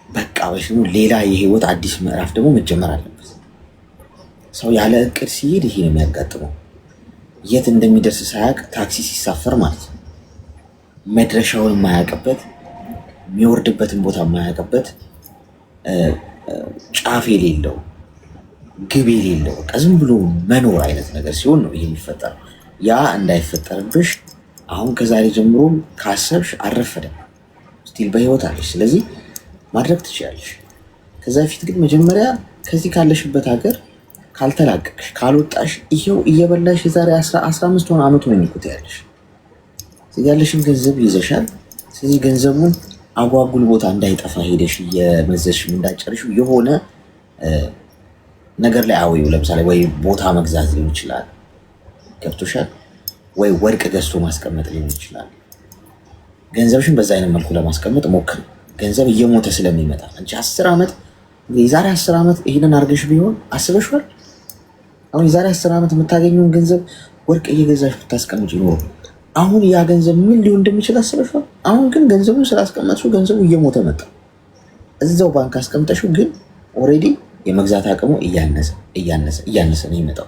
Speaker 1: በቃ ወይስ ሌላ የህይወት አዲስ ምዕራፍ ደግሞ መጀመር አለበት። ሰው ያለ እቅድ ሲሄድ ይሄ ነው የሚያጋጥመው። የት እንደሚደርስ ሳያውቅ ታክሲ ሲሳፈር ማለት ነው። መድረሻውን የማያውቅበት የሚወርድበትን ቦታ የማያውቅበት ጫፍ የሌለው ግብ የሌለው በቃ ዝም ብሎ መኖር አይነት ነገር ሲሆን ነው ይሄ የሚፈጠረው። ያ እንዳይፈጠርብሽ አሁን ከዛሬ ጀምሮ ካሰብሽ አልረፈደም። ስቲል በህይወት አለሽ። ስለዚህ ማድረግ ትችላለሽ። ከዛ በፊት ግን መጀመሪያ ከዚህ ካለሽበት ሀገር ካልተላቀቅሽ ካልወጣሽ ይሄው እየበላሽ የዛሬ 15 ሆነ አመት ሆነ ይኩት ያለሽ ያለሽን ገንዘብ ይዘሻል። ስለዚህ ገንዘቡን አጓጉል ቦታ እንዳይጠፋ ሄደሽ እየመዘሽ እንዳጨርሽው የሆነ ነገር ላይ አውዩ። ለምሳሌ ወይ ቦታ መግዛት ሊሆን ይችላል፣ ገብቶሻል? ወይ ወርቅ ገዝቶ ማስቀመጥ ሊሆን ይችላል። ገንዘብሽን በዛ አይነት መልኩ ለማስቀመጥ ሞክሪ። ገንዘብ እየሞተ ስለሚመጣ አንቺ 10 ዓመት የዛሬ 10 ዓመት ይሄንን አድርገሽ ቢሆን አስበሽዋል? አሁን የዛሬ 10 ዓመት የምታገኘውን ገንዘብ ወርቅ እየገዛሽ ብታስቀምጪ ኖሮ አሁን ያ ገንዘብ ምን ሊሆን እንደሚችል አስበሽዋል? አሁን ግን ገንዘቡን ስላስቀመጥሽው ገንዘቡ እየሞተ መጣ። እዛው ባንክ አስቀምጠሽው ግን ኦልሬዲ የመግዛት አቅሙ እያነሰ ነው የሚመጣው።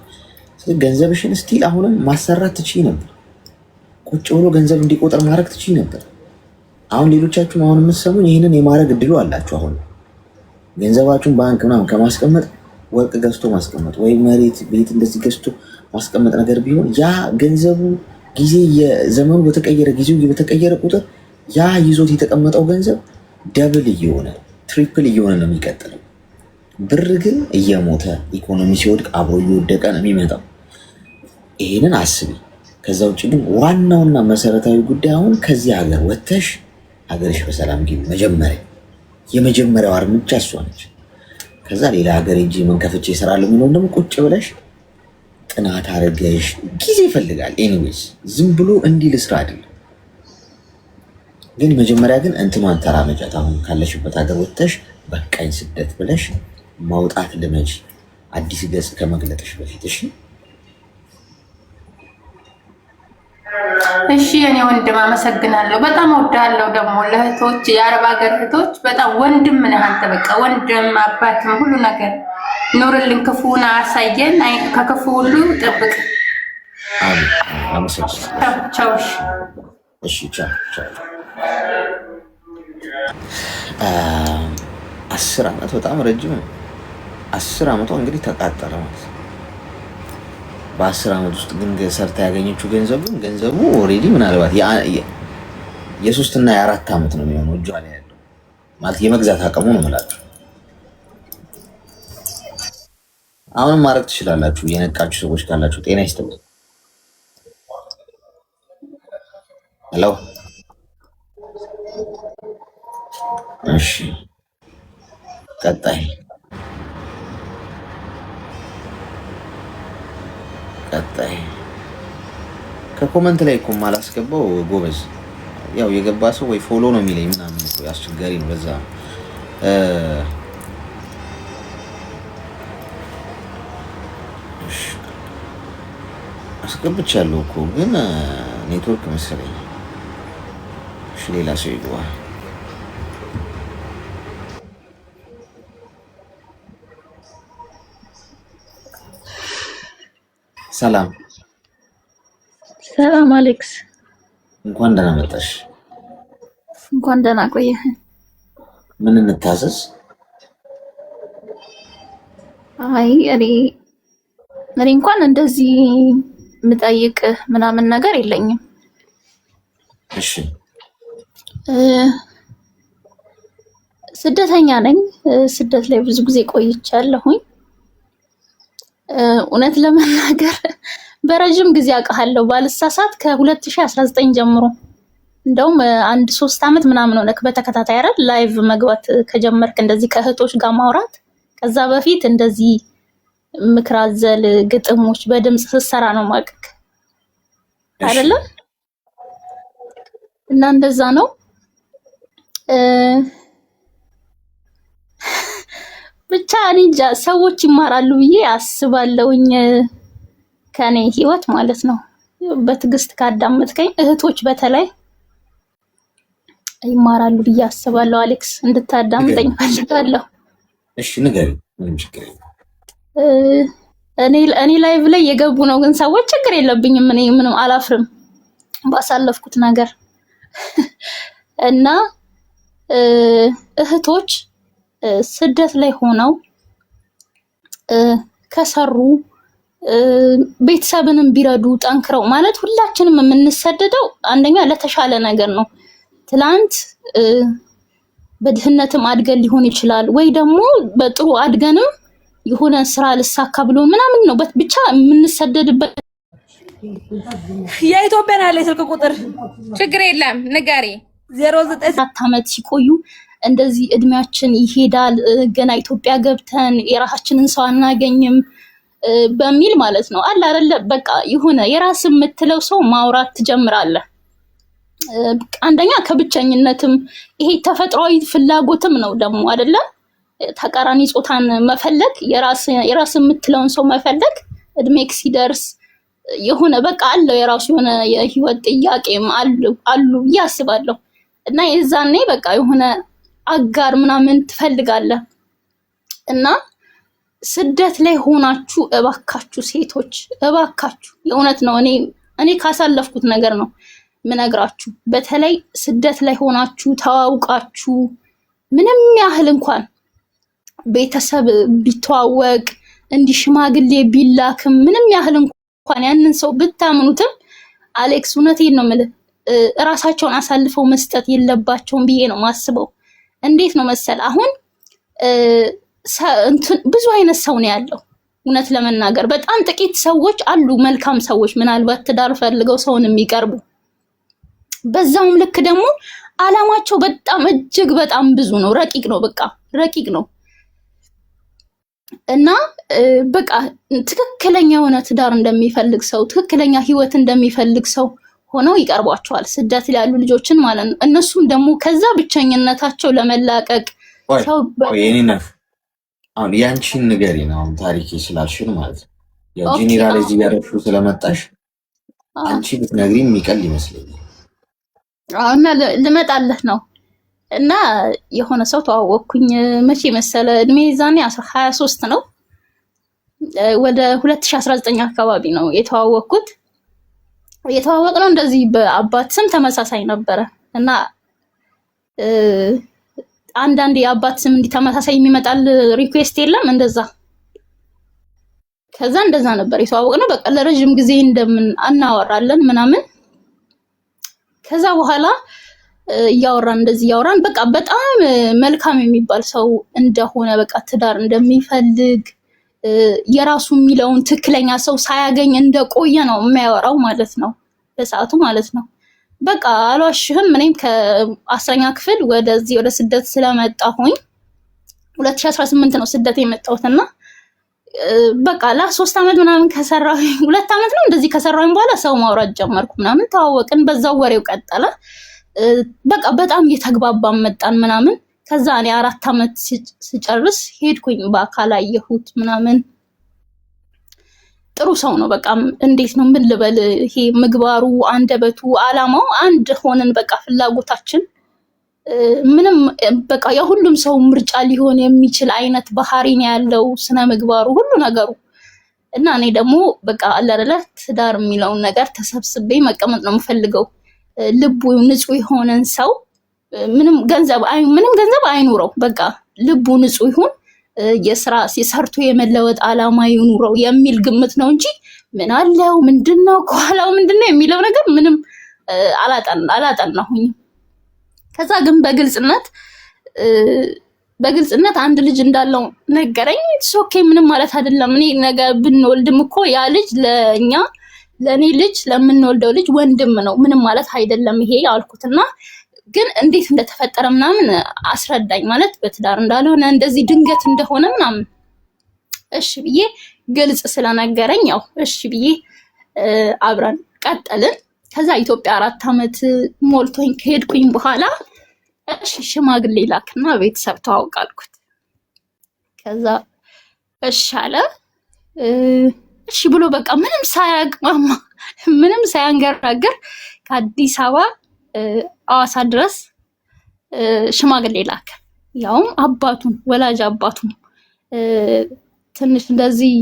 Speaker 1: ስለዚህ ገንዘብሽን ስቲል አሁንም ማሰራት ትችይ ነበር። ቁጭ ብሎ ገንዘብ እንዲቆጠር ማድረግ ትችይ ነበር። አሁን ሌሎቻችሁም አሁን የምትሰሙኝ ይህንን የማድረግ እድሉ አላችሁ። አሁን ገንዘባችሁን ባንክ ምናምን ከማስቀመጥ ወርቅ ገዝቶ ማስቀመጥ ወይ መሬት ቤት እንደዚህ ገዝቶ ማስቀመጥ ነገር ቢሆን ያ ገንዘቡ ጊዜ የዘመኑ በተቀየረ ጊዜው በተቀየረ ቁጥር ያ ይዞት የተቀመጠው ገንዘብ ደብል እየሆነ ትሪፕል እየሆነ ነው የሚቀጥለው። ብር ግን እየሞተ ኢኮኖሚ ሲወድቅ አብሮ እየወደቀ ነው የሚመጣው። ይሄንን አስቢ። ከዛ ውጭ ግን ዋናውና መሰረታዊ ጉዳይ አሁን ከዚህ ሀገር ወጥተሽ ሀገርሽ በሰላም ግቢ። የመጀመሪያው እርምጃ እሷ ነች። ከዛ ሌላ ሀገር ሄጄ ምን ከፍቼ እሰራለሁ የሚለውን ደግሞ ቁጭ ብለሽ ጥናት አድርገሽ ጊዜ ይፈልጋል። ኤኒዌይስ ዝም ብሎ እንዲህ ልስራ አይደለም። ግን መጀመሪያ ግን እንትኗን ተራመጃት። አሁን ካለሽበት ሀገር ወጥተሽ በቃኝ ስደት ብለሽ ማውጣት ልመጂ፣ አዲስ ገጽ ከመግለጥሽ በፊት።
Speaker 3: እሺ የኔ ወንድም አመሰግናለሁ። በጣም ወዳለው ደግሞ ለእህቶች የአረብ ሀገር እህቶች በጣም ወንድም ነህ አንተ። በቃ ወንድም አባትም ሁሉ ነገር ኑርልን፣ ክፉን አሳየን፣ ከክፉ ሁሉ ጠብቅ።
Speaker 1: አሜን። አመሰግናለሁ።
Speaker 3: ቻው።
Speaker 1: እሺ ቻው። 10 ዓመት በጣም ረጅም ነው። 10 ዓመቷ እንግዲህ ተቃጠለ ማለት ነው። በ10 ዓመት ውስጥ ግን ሰርታ ያገኘችው ገንዘቡ ኦልሬዲ ምናልባት የ3 እና የ4 ዓመት ነው የሚሆነው እጇ ላይ ያለው ማለት የመግዛት አቅሙ ነው የምላችሁ። አሁንም ማድረግ ትችላላችሁ የነቃችሁ ሰዎች ካላችሁ። ጤና ይስጥልኝ። ሄሎ። እሺ ቀጣይ ቀጣይ ከኮመንት ላይ እኮ ማላስገባው ጎበዝ ያው የገባ ሰው ወይ ፎሎ ነው የሚለኝ ምናምን እኮ አስቸጋሪ ነው። በዛ አስገብቻለሁ እኮ ግን ኔትወርክ መሰለኝ። እሺ ሌላ ሰው ይግባ። ሰላም
Speaker 8: ሰላም አሌክስ፣
Speaker 1: እንኳን ደህና መጣሽ።
Speaker 8: እንኳን ደህና ቆየህ።
Speaker 1: ምን እንታዘዝ?
Speaker 8: አይ እኔ እንኳን እንደዚህ ምጠይቅ ምናምን ነገር የለኝም።
Speaker 1: እሺ
Speaker 8: ስደተኛ ነኝ። ስደት ላይ ብዙ ጊዜ ቆይቻለሁኝ። እውነት ለመናገር በረጅም ጊዜ አውቃለሁ ባልሳሳት ከ2019 ጀምሮ እንደውም አንድ 3 አመት ምናምን ሆነክ በተከታታይ አይደል ላይቭ መግባት ከጀመርክ እንደዚህ ከእህቶች ጋር ማውራት። ከዛ በፊት እንደዚህ ምክራዘል ግጥሞች በድምጽ ስትሰራ ነው ማቀቅ አይደለም እና እንደዛ ነው። ብቻ እኔ እንጃ ሰዎች ይማራሉ ብዬ አስባለሁኝ ከኔ ህይወት ማለት ነው። በትዕግስት ካዳመጥከኝ እህቶች በተለይ ይማራሉ ብዬ አስባለሁ። አሌክስ እንድታዳምጠኝ ፈልጋለሁ።
Speaker 1: እሺ ንገሪኝ። ምንም ችግር የለም።
Speaker 8: እኔ ላይቭ ላይ የገቡ ነው ግን ሰዎች ችግር የለብኝም። እኔ ምንም አላፍርም ባሳለፍኩት ነገር እና እህቶች ስደት ላይ ሆነው ከሰሩ ቤተሰብንም ቢረዱ ጠንክረው ማለት ሁላችንም የምንሰደደው አንደኛ ለተሻለ ነገር ነው። ትላንት በድህነትም አድገን ሊሆን ይችላል ወይ ደግሞ በጥሩ አድገንም የሆነ ስራ ልሳካ ብሎ ምናምን ነው ብቻ የምንሰደድበት።
Speaker 9: የኢትዮጵያን ያለ ስልክ ቁጥር
Speaker 10: ችግር የለም ንገሪ።
Speaker 8: 09 አመት ሲቆዩ እንደዚህ እድሜያችን ይሄዳል ገና ኢትዮጵያ ገብተን የራሳችንን ሰው አናገኝም በሚል ማለት ነው አለ አይደለ በቃ የሆነ የራስ የምትለው ሰው ማውራት ትጀምራለህ። አንደኛ ከብቸኝነትም ይሄ ተፈጥሯዊ ፍላጎትም ነው ደግሞ አይደለ ተቃራኒ ጾታን መፈለግ የራስ የምትለውን ሰው መፈለግ እድሜክ ሲደርስ የሆነ በቃ አለው የራሱ የሆነ የህይወት ጥያቄም አሉ ያስባለሁ እና የዛኔ በቃ የሆነ አጋር ምናምን ትፈልጋለህ እና ስደት ላይ ሆናችሁ እባካችሁ ሴቶች እባካችሁ የእውነት ነው እኔ ካሳለፍኩት ነገር ነው ምነግራችሁ። በተለይ ስደት ላይ ሆናችሁ ተዋውቃችሁ ምንም ያህል እንኳን ቤተሰብ ቢተዋወቅ እንዲህ ሽማግሌ ቢላክም ምንም ያህል እንኳን ያንን ሰው ብታምኑትም አሌክስ እውነቴን ነው የምልህ እራሳቸውን አሳልፈው መስጠት የለባቸውም ብዬ ነው ማስበው። እንዴት ነው መሰል አሁን ብዙ አይነት ሰው ነው ያለው። እውነት ለመናገር በጣም ጥቂት ሰዎች አሉ መልካም ሰዎች ምናልባት ትዳር ፈልገው ሰውን የሚቀርቡ። በዛውም ልክ ደግሞ አላማቸው በጣም እጅግ በጣም ብዙ ነው፣ ረቂቅ ነው፣ በቃ ረቂቅ ነው እና በቃ ትክክለኛ የሆነ ትዳር እንደሚፈልግ ሰው ትክክለኛ ህይወት እንደሚፈልግ ሰው ሆነው ይቀርቧቸዋል ስደት ላይ ያሉ ልጆችን ማለት ነው። እነሱም ደግሞ ከዛ ብቸኝነታቸው ለመላቀቅ ሰው
Speaker 1: አሁን ያንቺን ንገሪኝ ነው ታሪክ ስላልሽን ማለት ነው። ያው ጄኔራል እዚህ ያረፍሹ ስለመጣሽ አንቺ ብትነግሪኝ የሚቀል ይመስለኛል።
Speaker 8: እና ልመጣለህ ነው እና የሆነ ሰው ተዋወቅኩኝ መቼ መሰለ እድሜ ዛኔ 23 ነው ወደ 2019 አካባቢ ነው የተዋወቅኩት። የተዋወቅነው እንደዚህ በአባት ስም ተመሳሳይ ነበረ እና አንዳንድ የአባት ስም እንዲህ ተመሳሳይ የሚመጣል ሪኩዌስት የለም እንደዛ። ከዛ እንደዛ ነበር የተዋወቅነው። በቃ ለረጅም ጊዜ እንደምን አናወራለን ምናምን። ከዛ በኋላ እያወራን በቃ በጣም መልካም የሚባል ሰው እንደሆነ በቃ ትዳር እንደሚፈልግ የራሱ የሚለውን ትክክለኛ ሰው ሳያገኝ እንደቆየ ነው የሚያወራው ማለት ነው በሰዓቱ ማለት ነው። በቃ አልዋሽህም እኔም ከ10ኛ ክፍል ወደዚህ ወደ ስደት ስለመጣሁኝ 2018 ነው ስደት የመጣሁትና በቃ ለ3 አመት ምናምን ከሰራሁ 2 አመት ነው እንደዚህ ከሰራሁኝ በኋላ ሰው ማውራት ጀመርኩ ምናምን ተዋወቅን። በዛው ወሬው ቀጠለ። በቃ በጣም እየተግባባን መጣን ምናምን። ከዛ እኔ 4 አመት ስጨርስ ሄድኩኝ በአካል አየሁት ምናምን። ጥሩ ሰው ነው። በቃ እንዴት ነው ምን ልበል፣ ይሄ ምግባሩ፣ አንደበቱ፣ አላማው አንድ ሆነን በቃ ፍላጎታችን ምንም በቃ የሁሉም ሰው ምርጫ ሊሆን የሚችል አይነት ባህሪ ነው ያለው፣ ስነ ምግባሩ፣ ሁሉ ነገሩ። እና እኔ ደግሞ በቃ አለረለ ትዳር የሚለውን ነገር ተሰብስቤ መቀመጥ ነው የምፈልገው። ልቡ ንጹህ የሆነን ሰው ምንም ገንዘብ አይኑረው፣ በቃ ልቡ ንጹህ ይሁን፣ የስራ ሲሰርቶ የመለወጥ አላማ ይኑረው የሚል ግምት ነው እንጂ ምን አለው ምንድነው ከኋላው ምንድነው የሚለው ነገር ምንም አላጠናሁኝም። ከዛ ግን በግልጽነት አንድ ልጅ እንዳለው ነገረኝ። ኦኬ ምንም ማለት አይደለም። እኔ ነገ ብንወልድም እኮ ያ ልጅ ለኔ ልጅ ለምንወልደው ልጅ ወንድም ነው፣ ምንም ማለት አይደለም ይሄ አልኩትና ግን እንዴት እንደተፈጠረ ምናምን አስረዳኝ። ማለት በትዳር እንዳልሆነ እንደዚህ ድንገት እንደሆነ ምናምን እሺ ብዬ ግልጽ ስለነገረኝ ያው እሺ ብዬ አብረን ቀጠልን። ከዛ ኢትዮጵያ 4 አመት ሞልቶኝ ከሄድኩኝ በኋላ እሺ ሽማግሌ ላክና ቤተሰብ ተዋውቃልኩት። ከዛ እሺ አለ። እሺ ብሎ በቃ ምንም ሳያቅማማ ምንም ሳያንገራገር ከአዲስ አበባ አዋሳ ድረስ ሽማግሌ ላከ። ያውም አባቱን ወላጅ አባቱን ትንሽ እንደዚህ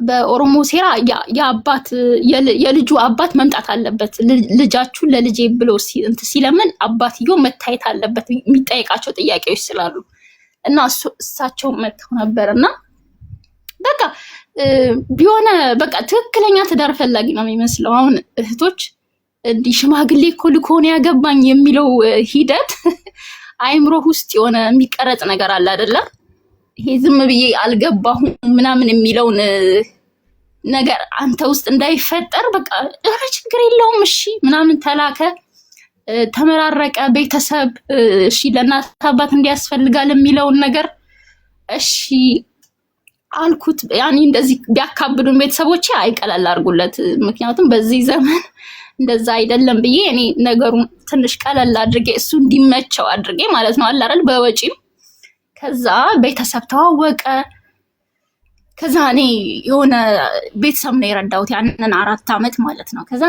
Speaker 8: በኦሮሞ ሴራ የአባት የልጁ አባት መምጣት አለበት፣ ልጃችሁን ለልጄ ብሎ ሲለምን አባትየው መታየት አለበት የሚጠይቃቸው ጥያቄዎች ስላሉ እና እሳቸው መጥተው ነበርና በቃ ቢሆነ በቃ ትክክለኛ ትዳር ፈላጊ ነው የሚመስለው። አሁን እህቶች እንዲህ ሽማግሌ እኮ ልኮ ነው ያገባኝ የሚለው ሂደት አይምሮ ውስጥ የሆነ የሚቀረጽ ነገር አለ አይደለ? ይሄ ዝም ብዬ አልገባሁም ምናምን የሚለውን ነገር አንተ ውስጥ እንዳይፈጠር በቃ ችግር የለውም እሺ ምናምን ተላከ፣ ተመራረቀ። ቤተሰብ እሺ ለእናት አባት እንዲያስፈልጋል የሚለውን ነገር እሺ አልኩት። ያኔ እንደዚህ ቢያካብዱን ቤተሰቦቼ አይቀላል አድርጉለት፣ ምክንያቱም በዚህ ዘመን እንደዛ አይደለም ብዬ እኔ ነገሩን ትንሽ ቀለል አድርጌ እሱ እንዲመቸው አድርጌ ማለት ነው አይደል በወጪም። ከዛ ቤተሰብ ተዋወቀ። ከዛ እኔ የሆነ ቤተሰብ ነው የረዳሁት ያንን 4 አመት ማለት ነው። ከዛ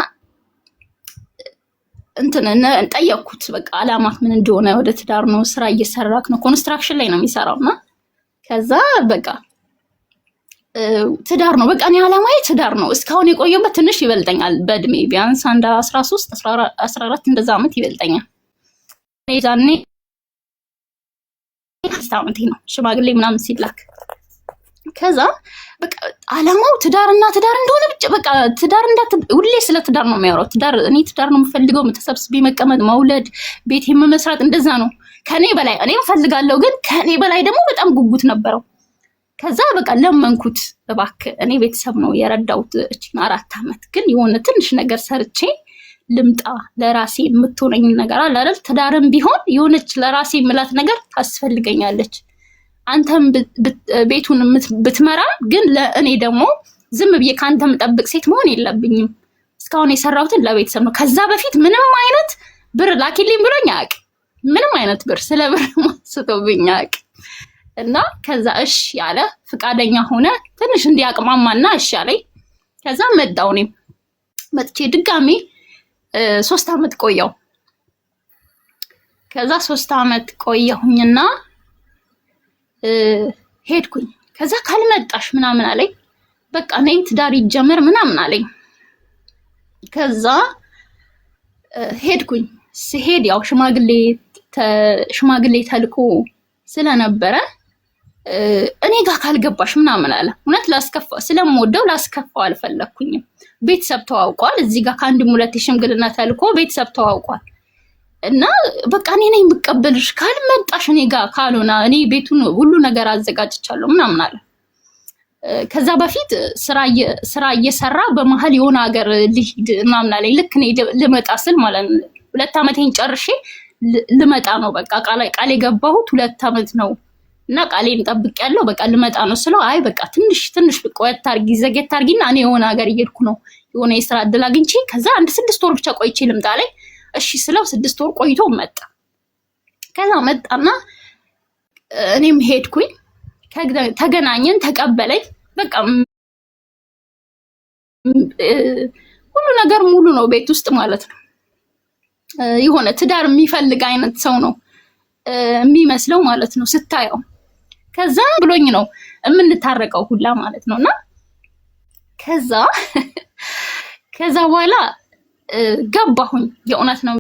Speaker 8: ጠየቅኩት በቃ አላማት ምን እንደሆነ፣ ወደ ትዳር ነው ስራ እየሰራክ ነው፣ ኮንስትራክሽን ላይ ነው የሚሰራውና ከዛ በቃ ትዳር ነው በቃ እኔ አላማዬ ትዳር ነው። እስካሁን የቆየበት ትንሽ ይበልጠኛል በእድሜ ቢያንስ አንድ 13 14 እንደዛ አመት ይበልጠኛል። እኔ ዛኔ 5 አመቴ ነው ሽማግሌ ምናምን ሲላክ። ከዛ በቃ አላማው ትዳርና ትዳር እንደሆነ ብቻ በቃ ትዳር ሁሌ ስለ ትዳር ነው የሚያወራው። ትዳር እኔ ትዳር ነው የምፈልገው፣ ተሰብስቤ መቀመጥ፣ መውለድ፣ ቤት የመመስራት እንደዛ ነው። ከኔ በላይ እኔም ፈልጋለሁ፣ ግን ከኔ በላይ ደግሞ በጣም ጉጉት ነበረው። ከዛ በቃ ለመንኩት እባክህ እኔ ቤተሰብ ነው የረዳሁት እቺን 4 አመት፣ ግን የሆነ ትንሽ ነገር ሰርቼ ልምጣ፣ ለራሴ የምትሆነኝ ነገር አለ አይደል? ትዳርም ቢሆን የሆነች ለራሴ ምላት ነገር ታስፈልገኛለች። አንተም ቤቱን ብትመራ፣ ግን ለእኔ ደግሞ ዝም ብዬ ካንተ መጠብቅ ሴት መሆን የለብኝም። እስካሁን የሰራሁትን ለቤተሰብ ነው። ከዛ በፊት ምንም አይነት ብር ላኪልኝ ብሎኝ አያውቅም። ምንም አይነት ብር ስለ ብር ማስቶብኝ አያውቅም። እና ከዛ እሺ ያለ ፍቃደኛ ሆነ። ትንሽ እንዲያቅማማና እሺ አለኝ። ከዛ መጣሁ። እኔም መጥቼ ድጋሜ 3 አመት ቆየሁ። ከዛ 3 አመት ቆየሁኝና ሄድኩኝ። ከዛ ካልመጣሽ ምናምን አለኝ። በቃ ነይ ትዳር ይጀመር ምናምን አለኝ። ከዛ ሄድኩኝ። ሲሄድ ያው ሽማግሌ ተልኮ ስለነበረ እኔ ጋር ካልገባሽ ምናምን አለ። እውነት ስለምወደው ላስከፋው አልፈለኩኝም። ቤተሰብ ተዋውቋል። እዚህ ጋር ከአንድም 2 ሽምግልና ተልኮ ቤተሰብ ተዋውቋል። እና በቃ እኔ ነኝ የምቀበልሽ፣ ካልመጣሽ እኔ ጋር ካልሆነ እኔ ቤቱን ሁሉ ነገር አዘጋጅቻለሁ ምናምን አለ። ከዛ በፊት ስራ እየሰራ በመሀል የሆነ ሀገር ልሂድ ምናምን አለኝ። ልክ እኔ ልመጣ ስል ማለት ነው 2 አመቴን ጨርሼ ልመጣ ነው። በቃ ቃል የገባሁት 2 አመት ነው እና ቃሌን ጠብቄያለሁ በቃ ልመጣ ነው ስለው አይ በቃ ትንሽ ቆየት አድርጊ ዘጌት አድርጊና እኔ የሆነ ሀገር እየሄድኩ ነው የሆነ የስራ እድል አግኝቼ ከዛ 6 ወር ብቻ ቆይቼ ልምጣ ላይ እሺ ስለው 6 ወር ቆይቶ መጣ። ከዛ መጣና እኔም ሄድኩኝ ተገናኘን ተቀበለኝ በቃ ሁሉ ነገር ሙሉ ነው ቤት ውስጥ ማለት ነው። የሆነ ትዳር የሚፈልግ አይነት ሰው ነው የሚመስለው ማለት ነው ስታየው። ከዛ ብሎኝ ነው የምንታረቀው ሁላ ማለት ነውና ከዛ በኋላ ገባሁኝ የእውነት ነው